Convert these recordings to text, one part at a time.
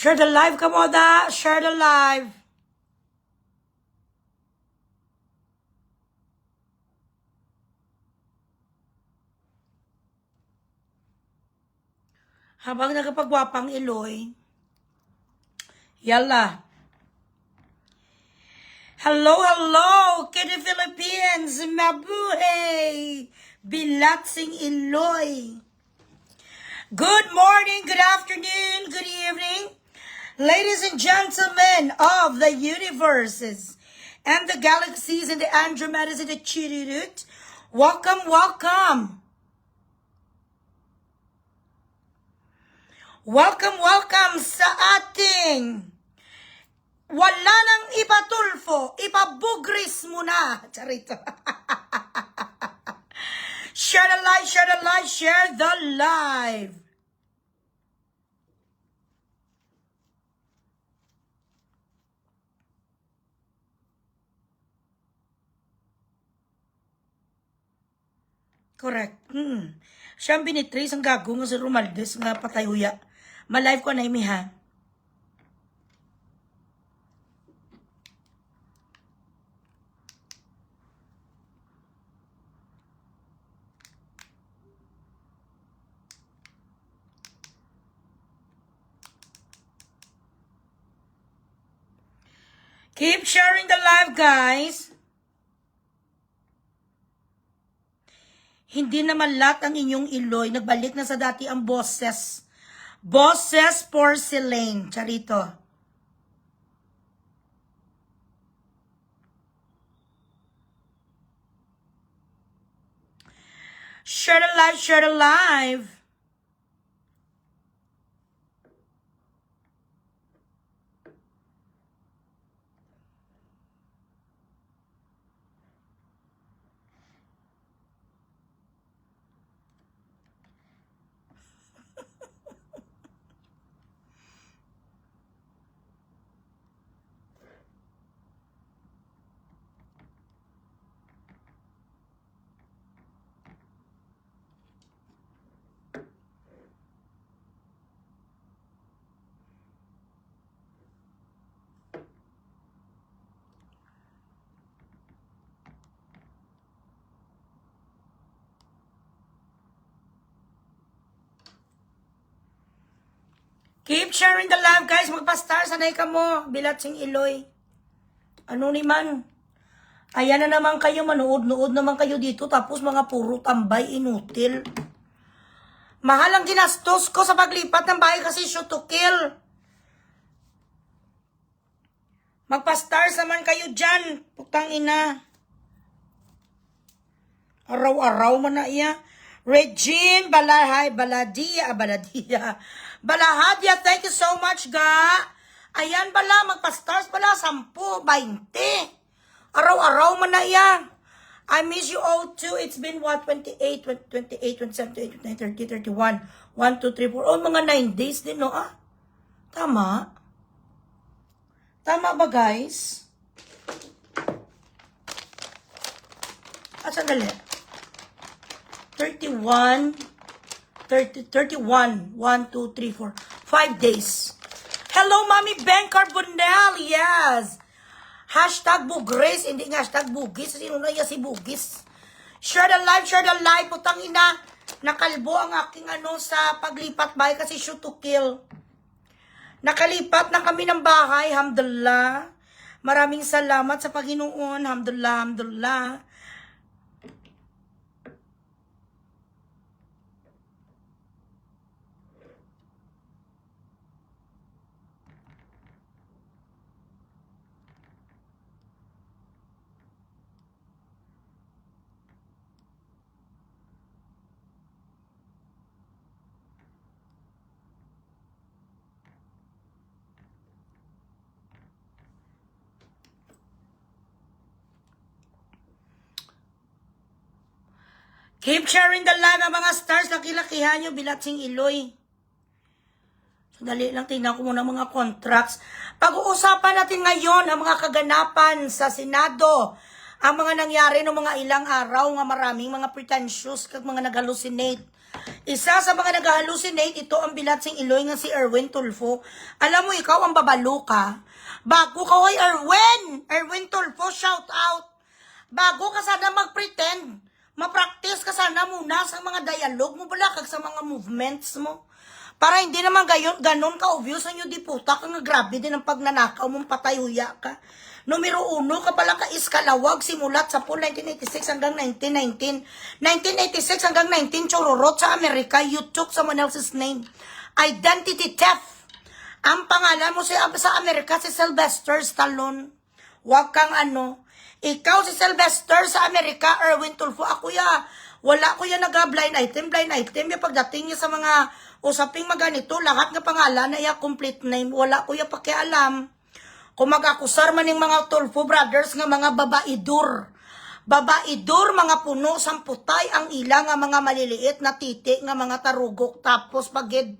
Share the live, kamoda. Share the live. Habang nagpagwapang Iloy. Yalla. Hello, hello, Kitty Philippines. Mabuhay. Bilatsing Iloy. Good morning, good afternoon, good evening. Ladies and gentlemen of the universes and the galaxies and the Andromedas and the Chirurut, welcome, welcome. Welcome, welcome sa ating wala nang ipatulfo, ipabugris mo na. Charito. Share the live, share the live, share the live. Correct. Siyang binitrace ang gago nga si Romaldes nga patay huya. Ma-live ko na imi ha. Keep sharing the live, guys. Hindi naman lahat ang inyong Iloy. Nagbalik na sa dati ang boses. Boses porcelain. Charito. Share the live, share the live. Keep sharing the live, guys. Magpa-star, sanay ka mo. Bilatsing Iloy. Ano ni man? Ayan na naman kayo, manood-nood naman kayo dito. Tapos mga puro tambay, inutil. Mahal ang ginastos ko sa paglipat ng bahay kasi shoot to kill. Magpa-stars naman kayo dyan. Putang ina. Araw-araw man na iya. Regine Balahay, Baladia. Balahadya, thank you so much, ga. Ayan bala, magpa-stars bala, 10, 20. Araw-araw man na iya. I miss you all too. It's been what, 28, 27, 28, 29, 30, 31. 1, 2, 3, 4. Oh, mga 9 days din, no? Ah, tama. Tama ba, guys? Sandali. 31, 1, 2, 3, 4. 5 days. Hello, Mami Ben Carbonell. Yes. Hashtag Bugres. Hindi nga hashtag Bugis. Sino na yan si Bugis? Share the live, share the live. Putang ina. Nakalbo ang aking sa paglipat bahay kasi shoot to kill. Nakalipat na kami ng bahay. Alhamdulillah. Maraming salamat sa Panginoon. Alhamdulillah, alhamdulillah. Keep sharing the live, mga stars. Lakilakihan nyo, Bilatsing Iloy. Sandali lang, tingnan ko muna mga contracts. Pag-uusapan natin ngayon ang mga kaganapan sa Senado. Ang mga nangyari ng mga ilang araw nga maraming mga pretentious kag mga nag-hallucinate. Isa sa mga nag-hallucinate, ito ang bilatsing Iloy nga si Erwin Tulfo. Alam mo, ikaw ang babalo ka. Bago ka, hoy Erwin Tulfo, shout out. Bago ka sana mag-pretend, ma-practice ka sana muna sa mga dialogue mo, balakag sa mga movements mo. Para hindi naman ganon ka-obvious ang yung diputa ka nga grabe din ang pagnanakaw mong patayuya ka. Numero 1 ka pala ka iskalawag simulat sa 1986 hanggang 1919. 1986 hanggang 19 chororot sa Amerika, you took someone else's name. Identity theft. Ang pangalan mo sa Amerika si Sylvester Stallone. Huwag kang Ikaw si Sylvester sa Amerika, Erwin Tulfo. Ako wala ko blind item. Yung pagdating niya sa mga usaping maganito, lahat nga pangalan na complete name. Wala ko pakialam. Kung mag-akusar man yung mga Tulfo brothers nga mga babaidur. Babaidur, mga puno, samputay, ang ilang nga mga maliliit na titi nga mga tarugok. Tapos pagid,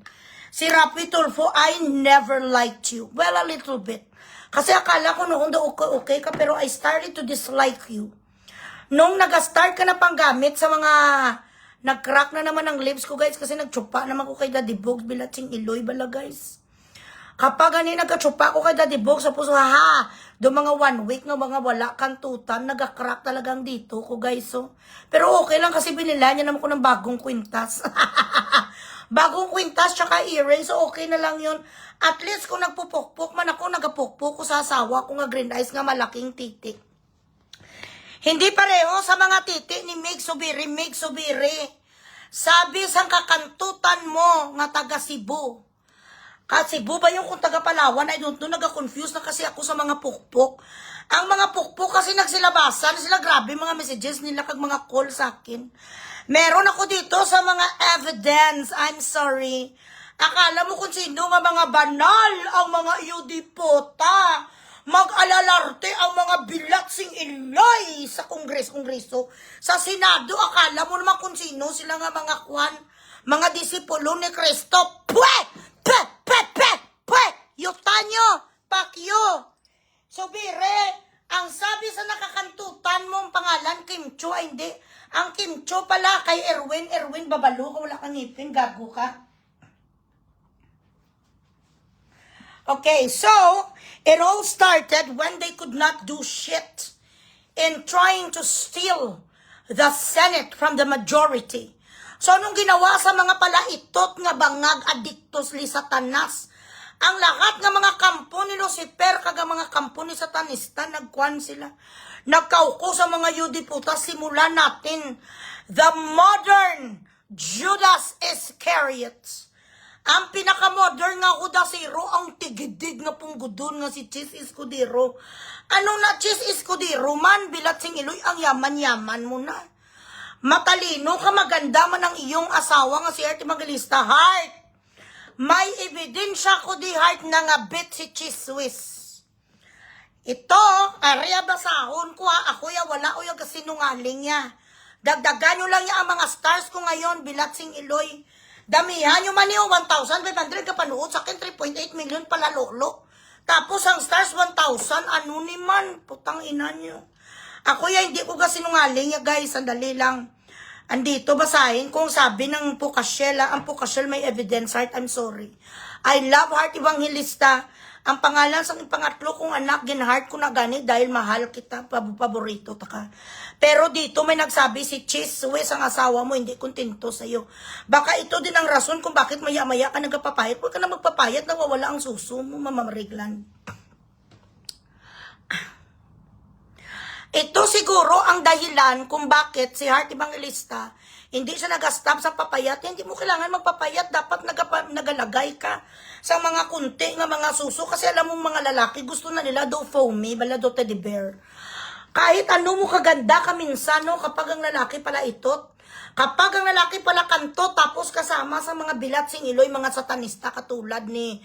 si Rapi Tulfo, I never liked you. Well, a little bit. Kasi akala ko noon daw okay ka, pero I started to dislike you. Nung nag-start ka na panggamit sa mga, nag-crack na naman ang lips ko guys, kasi nagtsupa naman ko kay Daddy Bogs, bilatsing Iloy bala guys. Kapag nagkatsupa ko kay Daddy Bogs, sa puso, do mga 1 week nga mga wala kantutan, nagka-crack talagang dito ko guys. So. Pero okay lang kasi binila niya naman ko ng bagong kwintas. Bagong kwintas tsaka earring, so okay na lang yun. At least kung nagpupukpuk man ako, nagpupukpuk ko sa asawa ko nga green eyes nga malaking titi. Hindi pareho sa mga titi ni Mig Subiri. Sabi sang kakantutan mo nga taga Cebu. Kasi Cebu ba yung kung taga Palawan, I don't know, nag-confuse na kasi ako sa mga pukpuk. Ang mga pukpuk kasi nagsilabasan, sila grabe mga messages nila kag mga call sa akin. Meron ako dito sa mga evidence, I'm sorry. Akala mo kung sino nga mga banal ang mga yudipota. Mag-alalarte ang mga bilatsing Iloy sa kongreso. Sa Senado, akala mo naman kung sino sila nga mga mga disipulo ni Cristo. Pwe! Yutanyo! Pakyo! Subire! Ang sabi sa nakakantutan mo ang pangalan, Kim Cho, ay hindi. Ang Kim Cho pala kay Erwin babalo ka, wala kang ngipin, gago ka. Okay, so, it all started when they could not do shit in trying to steal the Senate from the majority. So, nung ginawa sa mga palaitot nga bangag adiktos li satanas, ang lahat ng mga kampo ni Lucifer, kaga mga kampo ni Satanista, nagkuhan sila. Nagkauko sa mga yudiputa, simulan natin the modern Judas Iscariot. Ang pinakamodern nga Judasero, ang tigidig nga punggudon nga si Chis Escudero. Ano na Chis Escudero man, bilatsing Iloy, ang yaman-yaman mo na. Matalino ka, maganda man ang iyong asawa nga si Art Evangelista. Heart, may ebidensya ko di Heart na nga bit si Chiswis. Ito, ariya basahon ko ako wala o yung kasinungaling niya. Dagdagan nyo lang ang mga stars ko ngayon, bilatsing Iloy. Damihan nyo man yung 1,500 kapanood sa akin, 3.8 million pala lolo. Tapos ang stars 1,000, ano naman, putang ina nyo. Ako hindi ko kasinungaling ya guys, sandali lang. Andito basahin kung sabi ng Pukasyel, ang Pukasyel may evidence Heart, I'm sorry. I love Heart Evangelista. Ang pangalan sa pangatlo kong anak, ginheart ko na gani dahil mahal kita, paborito ta ka. Pero dito may nagsabi si Chiswis, ang asawa mo, hindi kontento sa'yo. Baka ito din ang rason kung bakit maya-maya ka nagpapayat. Huwag ka na magpapayat, nawawala ang suso mo, mamamariglan. Ito siguro ang dahilan kung bakit si Heart Evangelista hindi siya nag-stop sa papayat. Hindi mo kailangan magpapayat. Dapat nagalagay ka sa mga kunti nga mga suso. Kasi alam mo mga lalaki, gusto na nila do foamy, bala do teddy bear. Kahit ano mo kaganda ka minsan, no, kapag ang lalaki pala itot. Kapag ang lalaki pala kanto, tapos kasama sa mga bilatsing Iloy, mga satanista katulad ni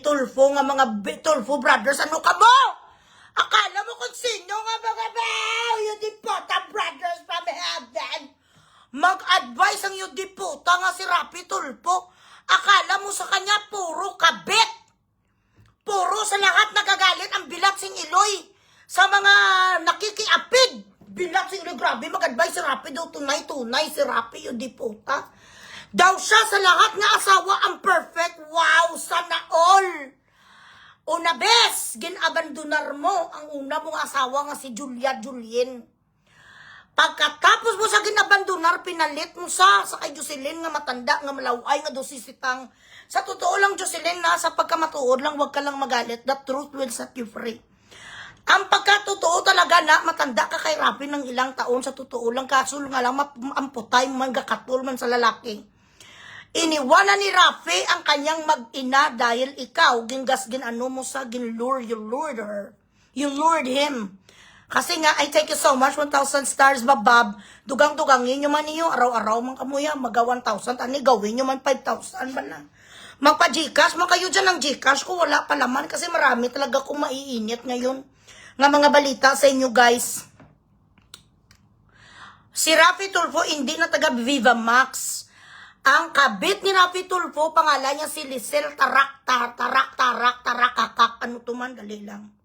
Tulfo, nga mga Tulfo brothers, ano ka mo? Akala mo kung sino nga mga Yudipota brothers from heaven? Mag-advise ang Yudipota nga si Rapi Tulfo. Akala mo sa kanya puro kabit. Puro sa lahat nagagalit ang bilatsing Iloy. Sa mga nakikiapid. Bilatsing Iloy, grabe mag-advise si Rapi daw tunay si Rapi Yudipota. Daw siya sa lahat nga asawa ang perfect. Wow, sana all. Una bes, ginabandonar mo ang una mong asawa nga si Julien. Pagkatapos mo sa ginabandonar, pinalit mo sa kay Jocelyn nga matanda, nga malaway, nga dosisitang. Sa totoo lang, Jocelyn, na sa pagkamatuod lang, wag ka lang magalit. The truth will set you free. Ang pagkatotoo talaga na matanda ka kay Rafi ng ilang taon, sa totoo lang, kaso nga lang amputay man, gakatul man sa lalaki. Iniwanan ni Rafi ang kanyang mag-ina dahil ikaw, ginano mo sa ginlure, you lured her. You lured him. Kasi nga, I thank you so much, 1,000 stars, babab. Dugang-dugangin nyo man niyo, araw-araw man kamuya, maga 1,000, ani gawin nyo man 5,000 ba na. Magpa-Gcash, man kayo dyan ng Gcash ko, wala pa laman, kasi marami talaga kung maiinit ngayon. Nga mga balita sa inyo, guys. Si Rafi Tulfo, hindi na taga Viva Max. Ang kabit ni Rafi Tulfo, pangalan niya si Lisel Tarak, kakak. Ano to man, dali lang.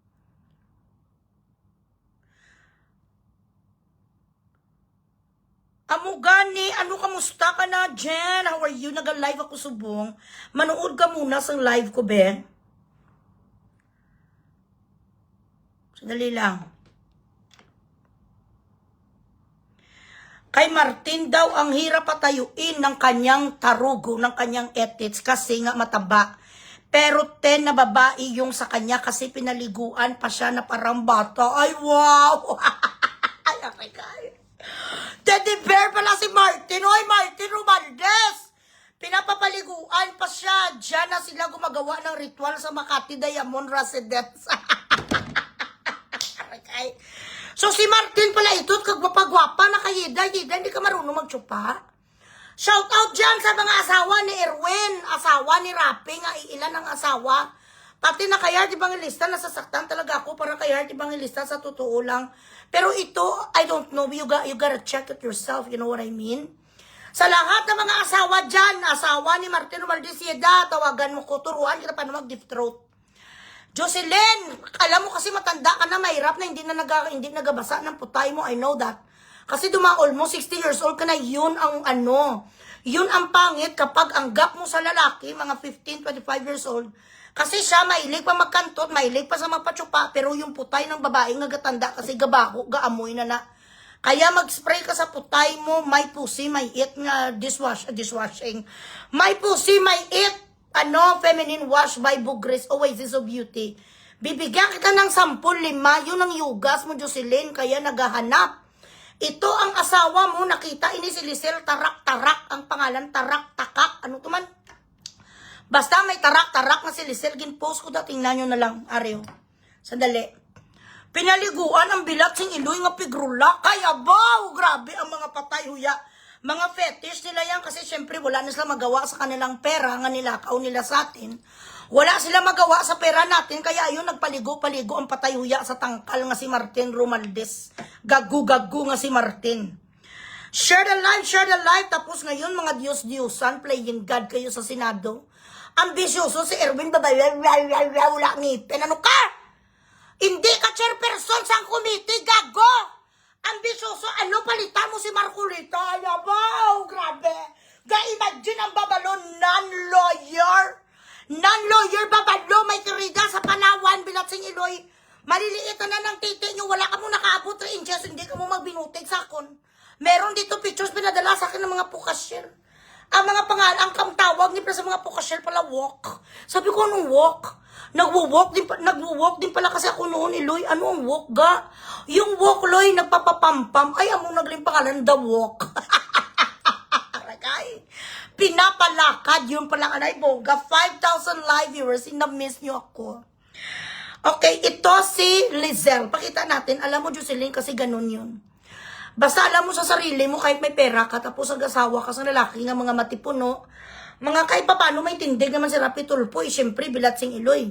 Amugani, ano kamusta ka na, Jen? How are you? Nag-live ako subong. Manood ka muna sa live ko, be. Sandali lang. Kay Martin daw, ang hirap patayuin ng kanyang tarugo, ng kanyang etits, kasi nga mataba. Pero 10 na babae yung sa kanya kasi pinaliguan pa siya na parang bata. Ay, wow! Ay, okay. Teddy bear pala si Martin. Oy, Martin Romaldes! Pinapapaliguan pa siya. Diyan na sila gumagawa ng ritual sa Makati Diamond Residence. Okay. So si Martin pala ito, kagwapa-gwapa na kay Yida, hindi ka marunong magtsupa. Shout out dyan sa mga asawa ni Erwin, asawa ni Rapi, nga ilan ang asawa. Pati na kay Heart Evangelista, nasasaktan talaga ako para kay Heart Evangelista, sa totoo lang. Pero ito, I don't know, you gotta check it yourself, you know what I mean? Sa lahat ng mga asawa dyan, asawa ni Martin Romaldes Yeda, tawagan mo ko, turuan kita pa na mag-gift throat. Jocelyn, alam mo kasi matanda ka na, mahirap na hindi nagabasa ng putay mo, I know that. Kasi almost 60 years old ka na, yun ang yun ang pangit kapag ang gap mo sa lalaki, mga 15, 25 years old, kasi siya mahilig pa magkantot, mahilig pa sa magpatsupa, pero yung putay ng babae nga gatanda kasi gabaho, gaamoy na. Kaya mag-spray ka sa putay mo, may pussy, may it nga dishwashing. May pussy, may it, feminine wash by Bugres, Oasis of Beauty. Bibigyan kita ng 10,500, yun ang yugas mo, Jocelyn, kaya naghahanap. Ito ang asawa mo, nakita ini si Lisel Tarak, ang pangalan Tarak, ano to man? Basta may tarak na si Lisel, ginpost ko dating na nyo na lang, Areo. Sandali. Pinaliguan ang bilat sing iloy nga pigrula. Kaya wow, grabe ang mga patay huya. Mga fetish nila yan kasi syempre wala na sila magawa sa kanilang pera nga nilakaw nila sa atin. Wala sila magawa sa pera natin, kaya ayun, nagpaligo-paligo ang patay huya sa tangkal nga si Martin Romaldes. Gagu-gagu nga si Martin. Share the live, tapos ngayon mga Diyos-Diyosan, playing God kayo sa Senado. Ambisyoso si Erwin, babae, wala ngipin. Ano ka? Hindi ka chairperson sa committee, gago! Ambisyoso, palitan mo si Marcolita? Wow, grabe! Ga-imagine ang babalo, non-lawyer babalo, may kirida sa Palawan, Bilatsing Iloy. Maliliit na ng titi nyo, wala ka mo nakaabot 3 inches, hindi ka mo magbinutig sa akon. Meron dito pictures pinadala sa akin ng mga pukasyer. Ang mga ang kamtawag ni sa mga pukasyer pala walk. Sabi ko, anong walk? Nagwo-walk din pala kasi ako noon, Iloy. Ano ang walk ga? Yung walk, Loy, nagpapapampam. Ay, among nagling pangalan, the walk. Aray, pinapalakad, yun pala, anay, boga. 5,000 live viewers, na-miss nyo ako. Okay, ito si Lizelle. Pakita natin. Alam mo, Jocelyn, kasi ganun yun. Basta alam mo sa sarili mo, kahit may pera ka, taposag-asawa ka sa lalaki nga mga matipuno, mga kahit pa paano may tindig naman si Rapi Tulfo, syempre Bilatsing Iloy.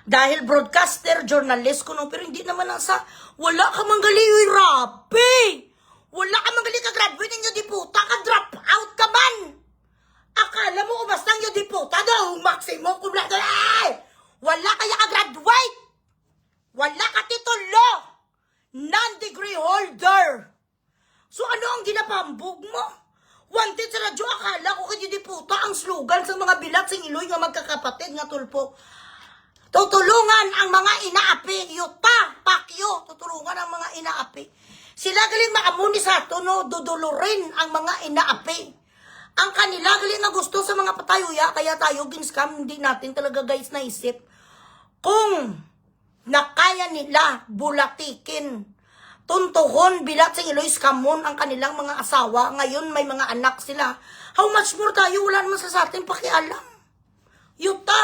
Dahil broadcaster, journalist ko, pero hindi naman nasa, wala ka manggaliw, Rapi! Wala ka manggaliw, ka-graduate ng diputa, ka-drop out ka man! Akala mo, basta ng diputa daw, maximum, wala kaya ka-graduate! Wala ka titulo! Non-degree holder. So ano ang ginapambog mo? Wanted sa radyo slogan sa mga bilat sing iloy nga magkakapatid nga tulpo. Tutulungan ang mga inaapi. Yuta, pakyo, tutulungan ang mga inaapi. Sila galing maamuni sa ato, no, dudulurin ang mga inaapi. Ang kanila galing na gusto sa mga patayuya, kaya tayo ginscam, hindi natin talaga guys naisip. Kung nakaya nila bulatikin, tuntuhon, bilat sing iloy, skamon ang kanilang mga asawa, ngayon may mga anak sila. How much more tayo, wala naman sa atin pakialam. Yuta,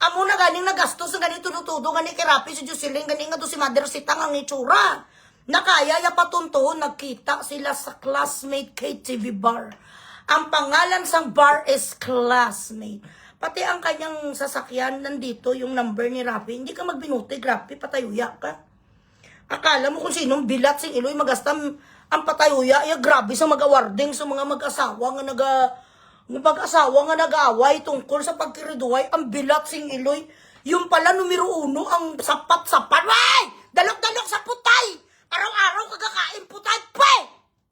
amo na ganing nagastos ng ganito tutudo, gani kirapi si Jocelyn, gani nga to si Mother Sitang ang itsura. Nakaya ya patuntuhon, nagkita sila sa Classmate KTV bar. Ang pangalan sang bar is Classmate. Pati ang kanyang sasakyan, nandito yung number ni Rafi. Hindi ka magbinuti, Rafi, patayuya ka. Akala mo kung sinong bilat sing iloy magastam ang patayuya, ya grabe sa mag-awarding sa mga mag-asawa nga nag-aaway tungkol sa pagkiriduay, ang bilat sing iloy. Yung pala numero 1, ang sapat-sapat. Way! Dalok-dalok sa putay! Araw-araw kagakain putay, pe!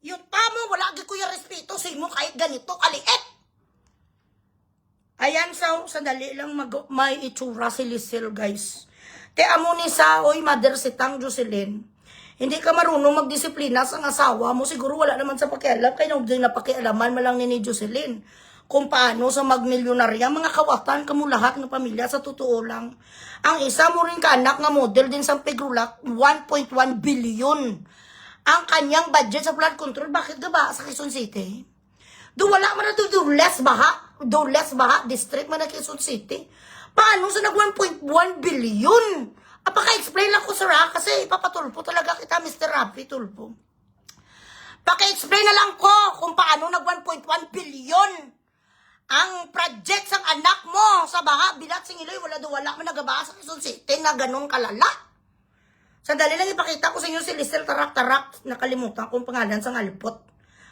Yung tamo, wala agi ko yung respeto sa imo kahit ganito, kaliit. Ayan, sandali lang may itsura si Lisel, guys. Te amo ni sa, oy, Mother Sitang Jocelyn. Hindi ka marunong magdisiplina sa asawa mo, siguro wala naman sa pakialam, kaya hindi na pakialaman mo lang ni Jocelyn. Kung paano sa magmilyonarya, mga kawatan ka mo lahat ng pamilya, sa totoo lang. Ang isa mo rin kaanak nga model din sa Pegrulac, 1.1 billion. Ang kanyang budget sa flood control, bakit ba sa Quezon City? Wala man na do less baha district man na Quezon City. Paano sa nag 1.1 billion? Paka-explain lang ko, sir, ha? Kasi ipapatulpo talaga kita, Mr. Rafi Tulpo. Paka-explain na lang ko kung paano nag 1.1 billion ang project sang anak mo sa baha. Bilat sing iloy, wala man nagabaha sa Quezon City na ganun kalala. Sandali lang ipakita ko sa inyo si Lisel Tarak-Tarak. Nakalimutan kong pangalan sang Alpot.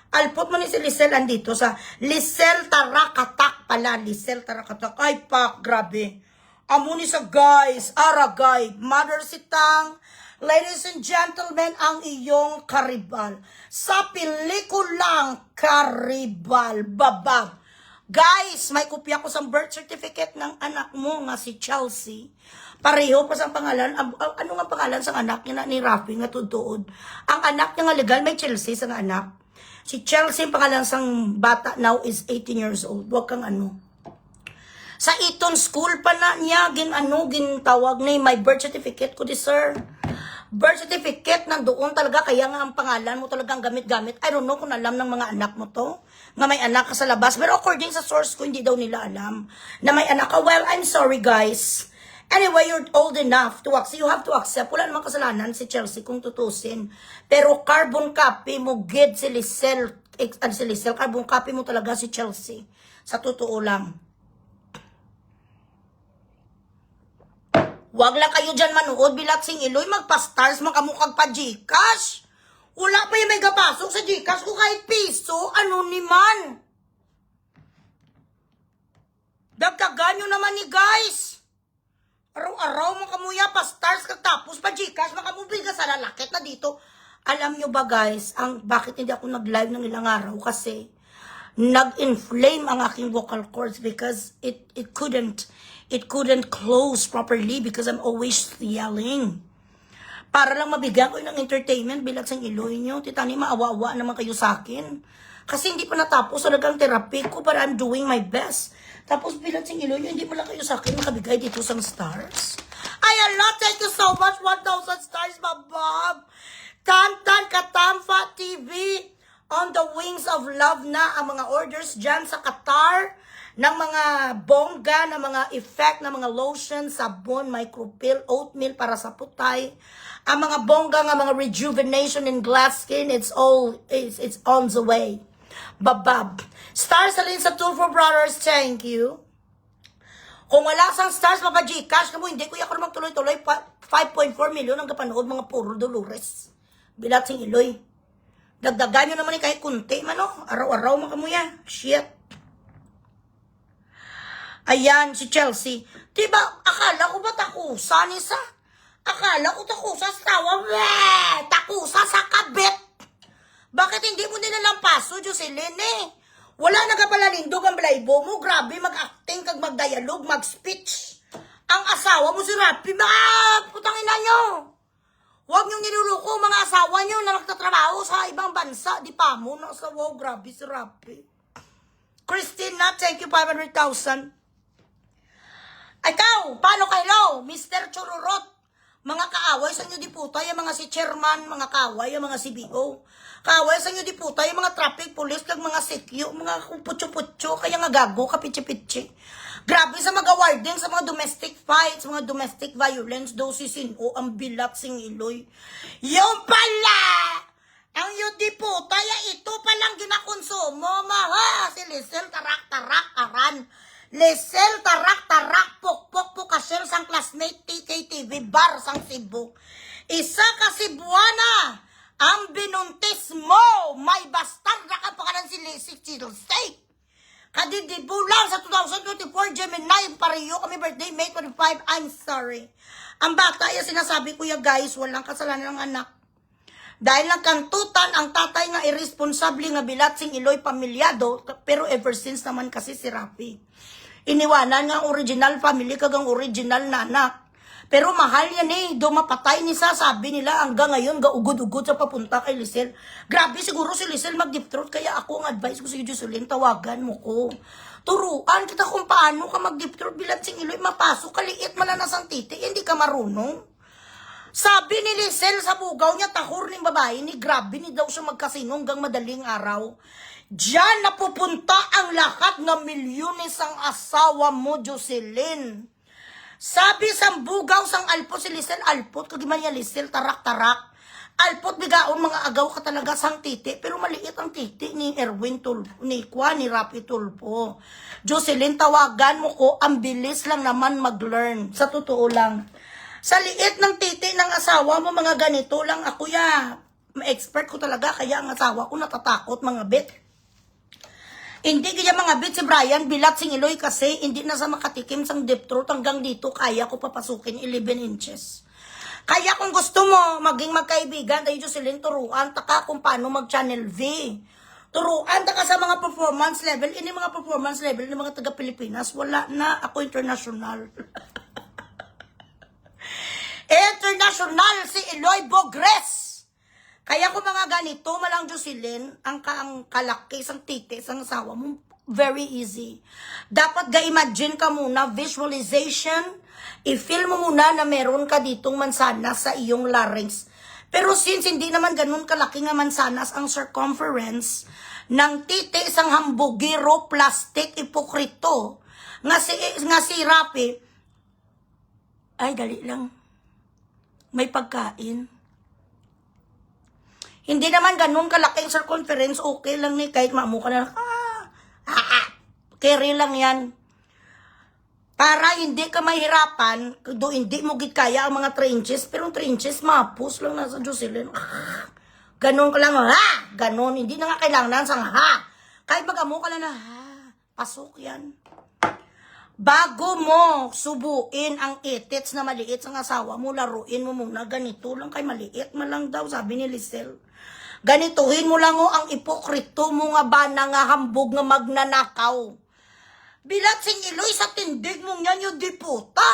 Alpot mo ni si Lisel andito sa Lisel Tarakatak pala. Lisel Tarakatak. Ay pak, grabe. Amo ni sa guys, aragay, Mother Sitang, ladies and gentlemen, ang iyong karibal. Sa pelikulang Karibal, babab. Guys, may kopya ko sa birth certificate ng anak mo nga si Chelsea. Pareho pa sa pangalan. Ano nga pangalan sa anak niya ni Rafi nga tutuod? Ang anak niya nga legal, may Chelsea sa anak. Si Chelsea, ang pangalan sang bata now is 18 years old. Huwag kang ano. Sa Eton School pa na niya, gintawag na may birth certificate ko di sir. Birth certificate nandoon talaga, kaya nga ang pangalan mo talagang gamit-gamit. I don't know kung alam ng mga anak mo to, nga may anak ka sa labas. Pero according sa source ko, hindi daw nila alam na may anak ka. Well, I'm sorry guys. Anyway, you're old enough to accept. You have to accept. Wala namang kasalanan si Chelsea kung tutusin. Pero carbon copy mo, gid si Lisel, carbon copy mo talaga si Chelsea. Sa totoo lang. Wag lang kayo dyan manood, bilat sing iloy, magpa-stars, makamukag pa Gcash. Wala pa yung may gapasok sa Gcash ko kahit piso, ano naman. Dagdagan nyo naman ni guys. Araw-araw makamuya pa stars tapos pa Gcash, makamubiga sa lalakit na dito. Alam nyo ba guys, bakit hindi ako nag-live ng ilang araw? Kasi nag-inflame ang aking vocal cords because it couldn't close properly because I'm always yelling. Para lang mabigyan ko ng entertainment bilang sang iloy nyo. Titani, maawa-awa naman kayo sa akin. Kasi hindi pa natapos talagang therapy ko, but I'm doing my best. Tapos bilang sang iloy nyo, hindi mo lang kayo sa akin makabigay dito sang stars. Ay, Allah, thank you so much. 1,000 stars, Bob. Tantan Katamfa TV. On the wings of love na ang mga orders dyan sa Qatar ng mga bongga, ng mga effect, ng mga lotion, sabon, micropill, oatmeal para sa putay. Ang mga bongga nga mga rejuvenation in glass skin, it's on the way. Babab. Stars alin sa Tulfo Brothers, thank you. Kung wala sang stars, mapa-Gcash ka mo, hindi ko ako magtuloy-tuloy, 5.4 million ang kapanood, mga puro Dolores. Bilat sing iloy. Dagdagan nyo naman kahit kunti, mano. Araw-araw makamuya. Shit. Ayan, si Chelsea. Diba, akala ko ba takusa ni sa? Akala ko takusa sa tawa. Takusa sa kabit. Bakit hindi mo nilalang paso, Jocelyn eh? Wala na ka pala lindog ang balaybo mo. Grabe, mag-acting kag mag-dialogue, mag-speech. Ang asawa mo si Rapi, putangin na nyo. Huwag niyong niluluko mga asawa niyo na nagtatrabaho sa ibang bansa. Di pa mo, nasa wow, grabe si Rapi. Christina, thank you, 500,000. Ikaw, paano kayo, Mr. Chururot? Mga kaaway sa inyo di puta, yung mga si chairman, mga kaaway, yung mga CBO. Kaaway sa inyo di puta, yung mga traffic police, kag mga sekyo, mga putyo-putyo, kaya nga gago, kapitsi-pitsi. Grabe sa mga warden, sa mga domestic fights, mga domestic violence, daw si Sino, ang bilat sing iloy. Yung pala! Ang yun di puta, ito palang ginakonsumo, maha, si Lisel, tarak-tarak, aran. Lisel, tarak-tarak, pok-pok, pokasyel sang classmate TKTV, bar sang Cebu. Isa ka Cebuana, ang binuntis mo, may bastard na ka pangalan si Lizzie Chilsay. Kadidibo lang sa 2024, Gemini, pareho kami birthday, May 25, I'm sorry. Ang bata, yung sinasabi ko ya guys, walang kasalanan ng anak. Dahil nagkantutan ang tatay nga irresponsable nga bilat sing iloy pamilyado, pero ever since naman kasi si Rapi. Iniwanan nga ang original family kagang original na anak. Pero mahal yan eh, do mapatay ni sa sabi nila hanggang ngayon gaugod-ugod sa papunta kay Lisel. Grabe siguro si Lisel mag-deep throat, kaya ako ang advice ko sa Jocelyn, tawagan mo ko. Turuan kita kung paano ka mag-deep throat bilat sing iloy, mapasok kaliit malanas ang titi, hindi ka marunong. Sabi ni Lisel sa bugaw niya, tahor ng babae ni grabe ni daw siya magkasino hanggang madaling araw. Diyan napupunta ang lahat ng milyones ang asawa mo, Jocelyn. Sabi sa bugaw sang alpot si Lisel, alpot, kagiman niya Lisel, tarak-tarak. Alpot bigaon mga agaw ka talaga sang titi, pero maliit ang titi ni Erwin Tulpo, ni Rapi Tulpo. Jocelyn, tawagan mo ko, ang bilis lang naman mag-learn. Sa totoo lang. Sa liit ng titi ng asawa mo, mga ganito lang ako ya. Expert ko talaga, kaya ang asawa ko natatakot, mga bit. Hindi kaya mga bit si Brian, bilat sing iloy kasi hindi na sa makatikim sang deep throat hanggang dito, kaya ko papasukin 11 inches. Kaya kung gusto mo maging magkaibigan, tayo Jocelyn, turuan taka kung paano mag-channel V. Turuan taka sa mga performance level, ini mga performance level ng mga taga-Pilipinas, wala na, ako international. International si Eloy Bogres. Kaya kung mga ganito, malang Jocelyn, ang kalaki, sang titi, sang asawa mo, very easy. Dapat ga-imagine ka muna, visualization, i-feel mo muna na meron ka ditong mansanas sa iyong larynx. Pero since hindi naman ganun kalaki nga mansanas ang circumference ng titi, sang hambugiro, plastic, ipokrito, nga si Rapi, ay, dali lang. May pagkain. Hindi naman ganun kalaking circumference, okay lang ni kahit maamu ka na, carry lang yan. Para hindi ka mahirapan, do hindi mo git kaya ang mga 3 inches, pero 3 inches, mapus lang na sa Jocelyn. Ganun ka lang, ganun, hindi na nga kailangan sang kahit mag-amu ka na, pasok yan. Bago mo subuin ang itits na maliit sa asawa mo, laruin mo muna, ganito lang kay maliit man lang daw, sabi ni Lisel. Ganituhin mo lang ang ipokrito mo nga bana nga hambog nga magnanakaw. Bilat sing iloy sa tindig mo niyan yung diputa.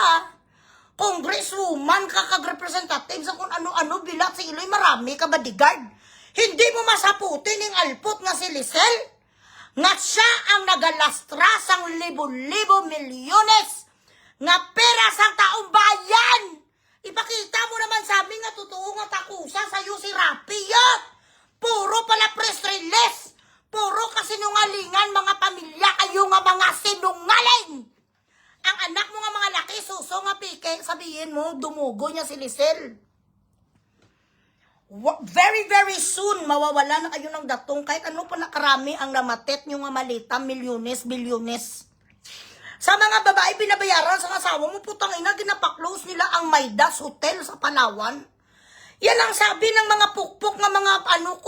Congresswoman ka kag-representative sa kung ano-ano, bilat sing iloy, marami ka bodyguard. Hindi mo masaputin ng alpot nga si Lisel. Nga siya ang nagalastra sang libo-libo milyones nga pera sang taong bayan. Ipakita mo naman sa amin nga totoo nga takusa sa'yo si Rapi yun. Puro pala press release. Puro kasinungalingan mga pamilya kayo nga mga sinungaling. Ang anak mo nga mga laki, suso nga pike, sabihin mo, dumugo niya si Lisel. Very, very soon, mawawala na kayo ng datong. Kahit ano pa nakarami ang namatet nyo nga malita, milyones, bilyones. Sa mga babae, binabayaran sa asawa mo, putang ina, ginapaklose nila ang Maidas Hotel sa Palawan. Yan ang sabi ng mga pukpok ng mga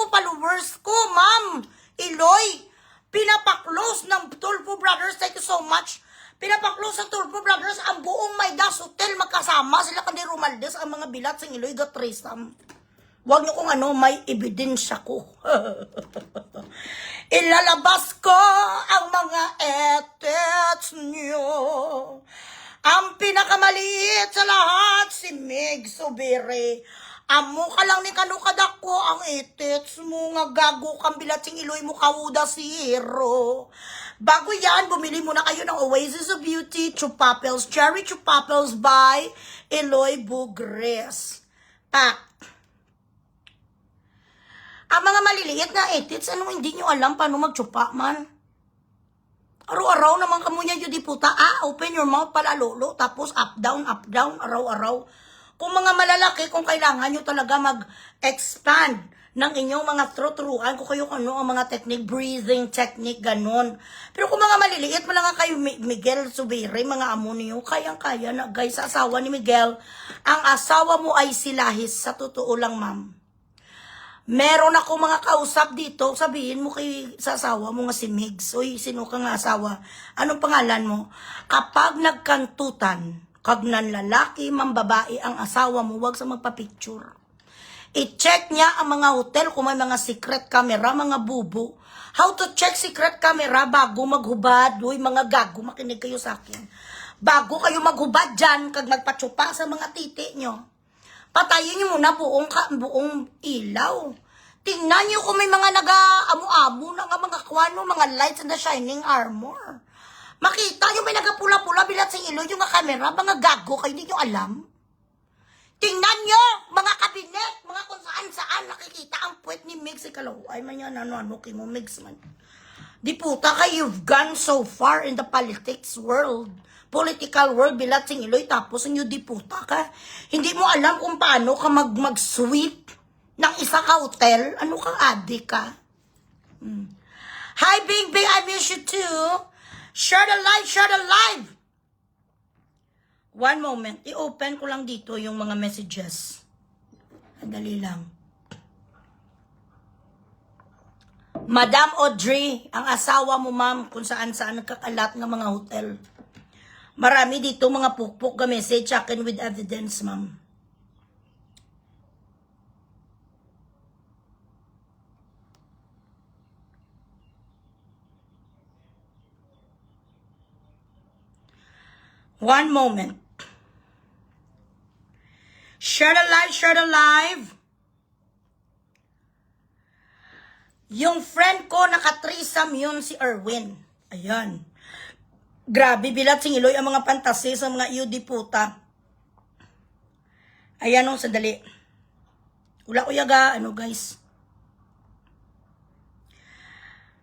followers ko, ma'am. Iloy, pinapaklose ng Tulfo Brothers, thank you so much. Pinapaklose ng Tulfo Brothers ang buong Maidas Hotel, magkasama sila kandi Romaldes, ang mga bilat sa Iloy gatrisam. Huwag niyo kung ano, may ebidensya ko. Ilalabas ko ang mga edits niyo. Ang pinakamaliit sa lahat, si Meg Subiri. Amo ka lang ni kanukadak ko ang edits mo, nga gago kang bilatsing iloy mo kawuda si hero. Bago yan, bumili muna kayo ng Oasis of Beauty Chupapels, Cherry Chupapels by Eloy Bugres. Ang mga maliliit na edits, anong hindi nyo alam paano magtsupa man? Araw-araw naman kamo niya, yun di puta. Open your mouth pala lolo. Tapos up, down, araw-araw. Kung mga malalaki, kung kailangan nyo talaga mag-expand ng inyong mga throat-ruan, kung kayo ano ang mga technique, breathing technique, ganun. Pero kung mga maliliit, wala nga kayo Miguel Subiri, mga amo niyo, kayang-kaya na guys, sa asawa ni Miguel, ang asawa mo ay silahis, sa totoo lang ma'am. Meron ako mga kausap dito, sabihin mo sa asawa mo nga si Migs. Uy, sino ka nga asawa? Anong pangalan mo? Kapag nagkantutan, kag nan lalaki, mambabae ang asawa mo, wag sa magpa-picture. I-check niya ang mga hotel kung may mga secret camera, mga bubo. How to check secret camera bago maghubad? Uy, mga gago, makinig kayo sa akin. Bago kayo maghubad dyan, kag magpatsupa sa mga titi nyo. Patayin nyo muna buong ilaw. Tingnan nyo kung may mga nag-amo-amo na nga mga kwano, mga lights and the shining armor. Makita nyo may nagapula-pula bilat sa ilog yung camera, mga gago, kayo hindi nyo alam. Tingnan nyo, mga kabinet, mga kung saan-saan nakikita ang puwet ni Migs. Ay man yan, ano, kimo Migs man. Di puta ka, you've gone so far in the politics world. Political world, bilat sing iloy, tapos yung di puta ka. Hindi mo alam kung paano ka mag-sweep ng isa ka hotel. Ano kang adik ka? Hi, Big Big, I miss you too. Share the live. One moment, i-open ko lang dito yung mga messages. Dali lang. Madam Audrey, ang asawa mo ma'am, kung saan-saan nagkakalat ng mga hotel. Marami dito mga pukpuk ga message akin with evidence, ma'am. One moment. Share the live. Yung friend ko naka-threesome yun si Erwin. Ayan. Grabe, bilat sing iloy ang mga pantasi sa mga iyo di puta. Ayan o, sandali. Wala ko yaga, guys.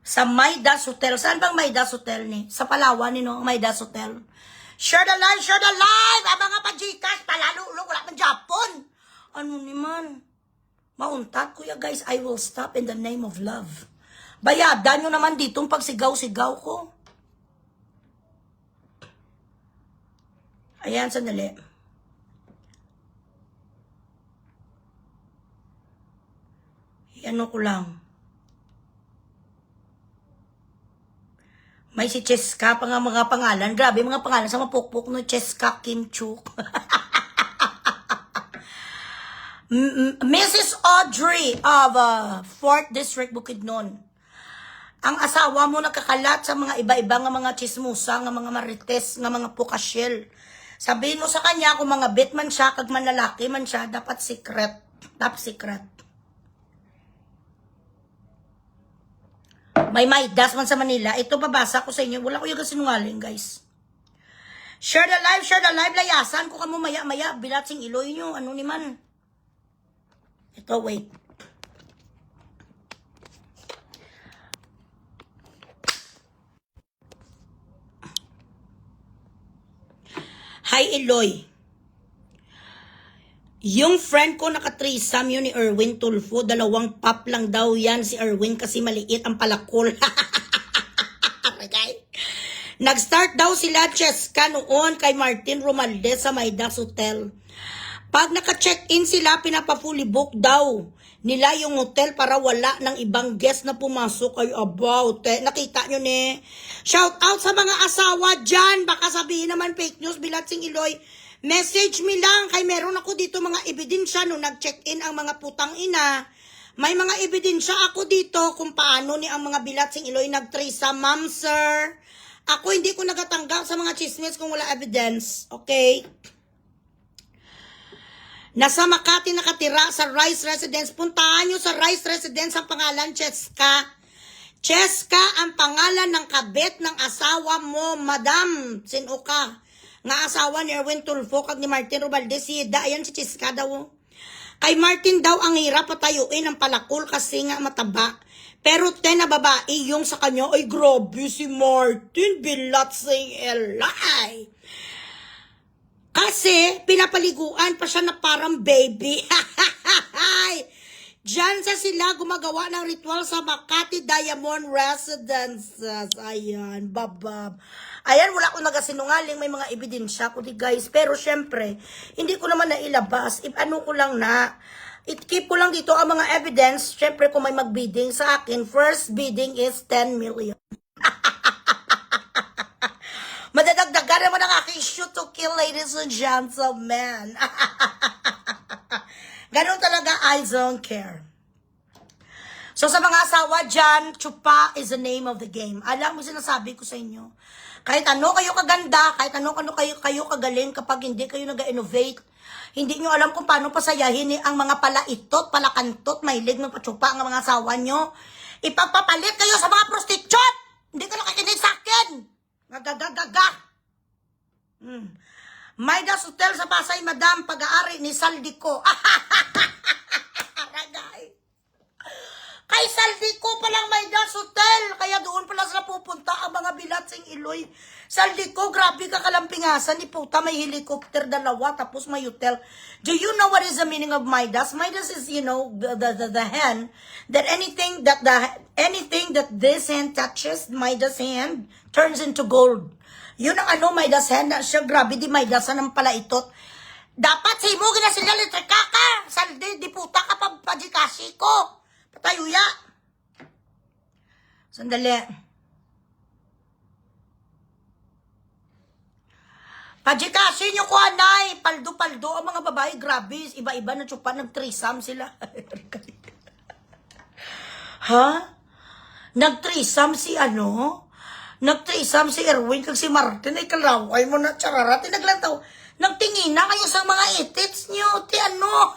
Sa Maydas Hotel. Saan bang Maydas Hotel ni? Sa Palawan ni, no? Maydas Hotel. Share the live! Ang mga pa-Gcash, palalo-ulo, wala pang Japon. Ano naman? Mauntat, kuya guys, I will stop in the name of love. Bayadan nyo naman ditong pagsigaw-sigaw ko. Ayan, sandali. Ano ko lang. May si Cheska pa nga mga pangalan. Grabe mga pangalan sa mapukpuk no. Cheska Kimchuk. Mrs. Audrey of 4th District Bukidnon. Ang asawa mo nakakalat sa mga iba-iba nga mga chismusa, nga mga marites, nga mga pukasyel. Sabihin mo sa kanya kung mga bit man siya, kag manlalaki man siya, dapat secret. Top secret. May Maydas man sa Manila. Ito babasa ko sa inyo. Wala ko yung sinungaling, guys. Share the live. Layasan ko kamo maya-maya. Bilatsing iloy nyo. Ano ni man. Ito, wait. Hi, Eloy. Yung friend ko naka-threesome yun ni Erwin Tulfo. 2 pop lang daw yan si Erwin kasi maliit ang palakol. Okay. Nag-start daw sila Cheska noon kay Martin Romaldes sa Maydas Hotel. Pag naka-check-in sila, pinapa-fully book daw nila yung hotel para wala ng ibang guest na pumasok. Ay, about nakita nyo ne. Shout out sa mga asawa dyan. Baka sabihin naman fake news, bilatsing iloy. Message me lang, kay meron ako dito mga ebidensya nung nag-check-in ang mga putang ina. May mga ebidensya ako dito kung paano ni ang mga bilatsing Iloy nag-threesome, ma'am sir. Ako hindi ko nagatanggap sa mga chismis kung wala evidence, okay? Nasa Makati nakatira sa Rice Residence. Puntahan nyo sa Rice Residence ang pangalan, Cheska. Cheska ang pangalan ng kabet ng asawa mo, madam. Sino ka? Nga asawa ni Erwin Tulfo kag ni Martin Robaldes. Ayan si Cheska daw. Kay Martin daw ang hirap patayuin ang palakol kasi nga mataba. Pero na babae yung sa kanya, ay grabe si Martin, bilatsing elay. Kasi pinapaliguan pa siya na parang baby. Diyan sa sila gumagawa ng ritual sa Makati Diamond Residences. Ayan, babab. Ayan, wala akong nagasinungaling, may mga ebidensya ko di guys. Pero syempre, hindi ko naman nailabas. If ano ko lang na, keep ko lang dito ang mga evidence. Syempre, kung may mag-bidding sa akin, first bidding is 10 million. Madadagdagan naman ang aking shoot to kill, ladies and gentlemen. Ganun talaga, I don't care. So sa mga asawa dyan, chupa is the name of the game. Alam mo sinasabi ko sa inyo. Kahit ano kayo kaganda, kahit ano kayo kagaling kapag hindi kayo nag-innovate, hindi nyo alam kung paano pasayahin ang mga palaitot, palakantot, mahilig ng pachupa ang mga asawa nyo. Ipagpapalit kayo sa mga prostitute! Hindi ka nakikinig sa akin! Gagagagaga! Maidas Hotel sa Pasay, madam, pag-aari ni Saldico. Ragay. Kay Saldico palang Maidas Hotel. Kaya doon pala sila pupunta ang mga bilatsing Iloy. Saldico, grabe ka kalampingasan ni puta. May helicopter, dalawa, tapos may hotel. Do you know what is the meaning of Midas? Midas is, you know, the hand. That anything that this hand touches, Midas hand, turns into gold. Yun ang ano, Midas hand. Siya, grabe, di Midasan ng palaitot. Dapat si mo, ginasila litrika ka. Saldi, di puta ka pa, pajikasi ko. Patayuya. Sandali. Pajikasi nyo ko, anay. Paldo-paldo ang mga babae, grabe. Iba-iba na tsupa, nag-threesome sila. Ha? Nag-threesome si ano? Nag-threesome si Erwin kag si Martin. Ay kalaway mo na, chararati. Naglantaw. Nagtingin na kayo sa mga itits nyo. Ti ano?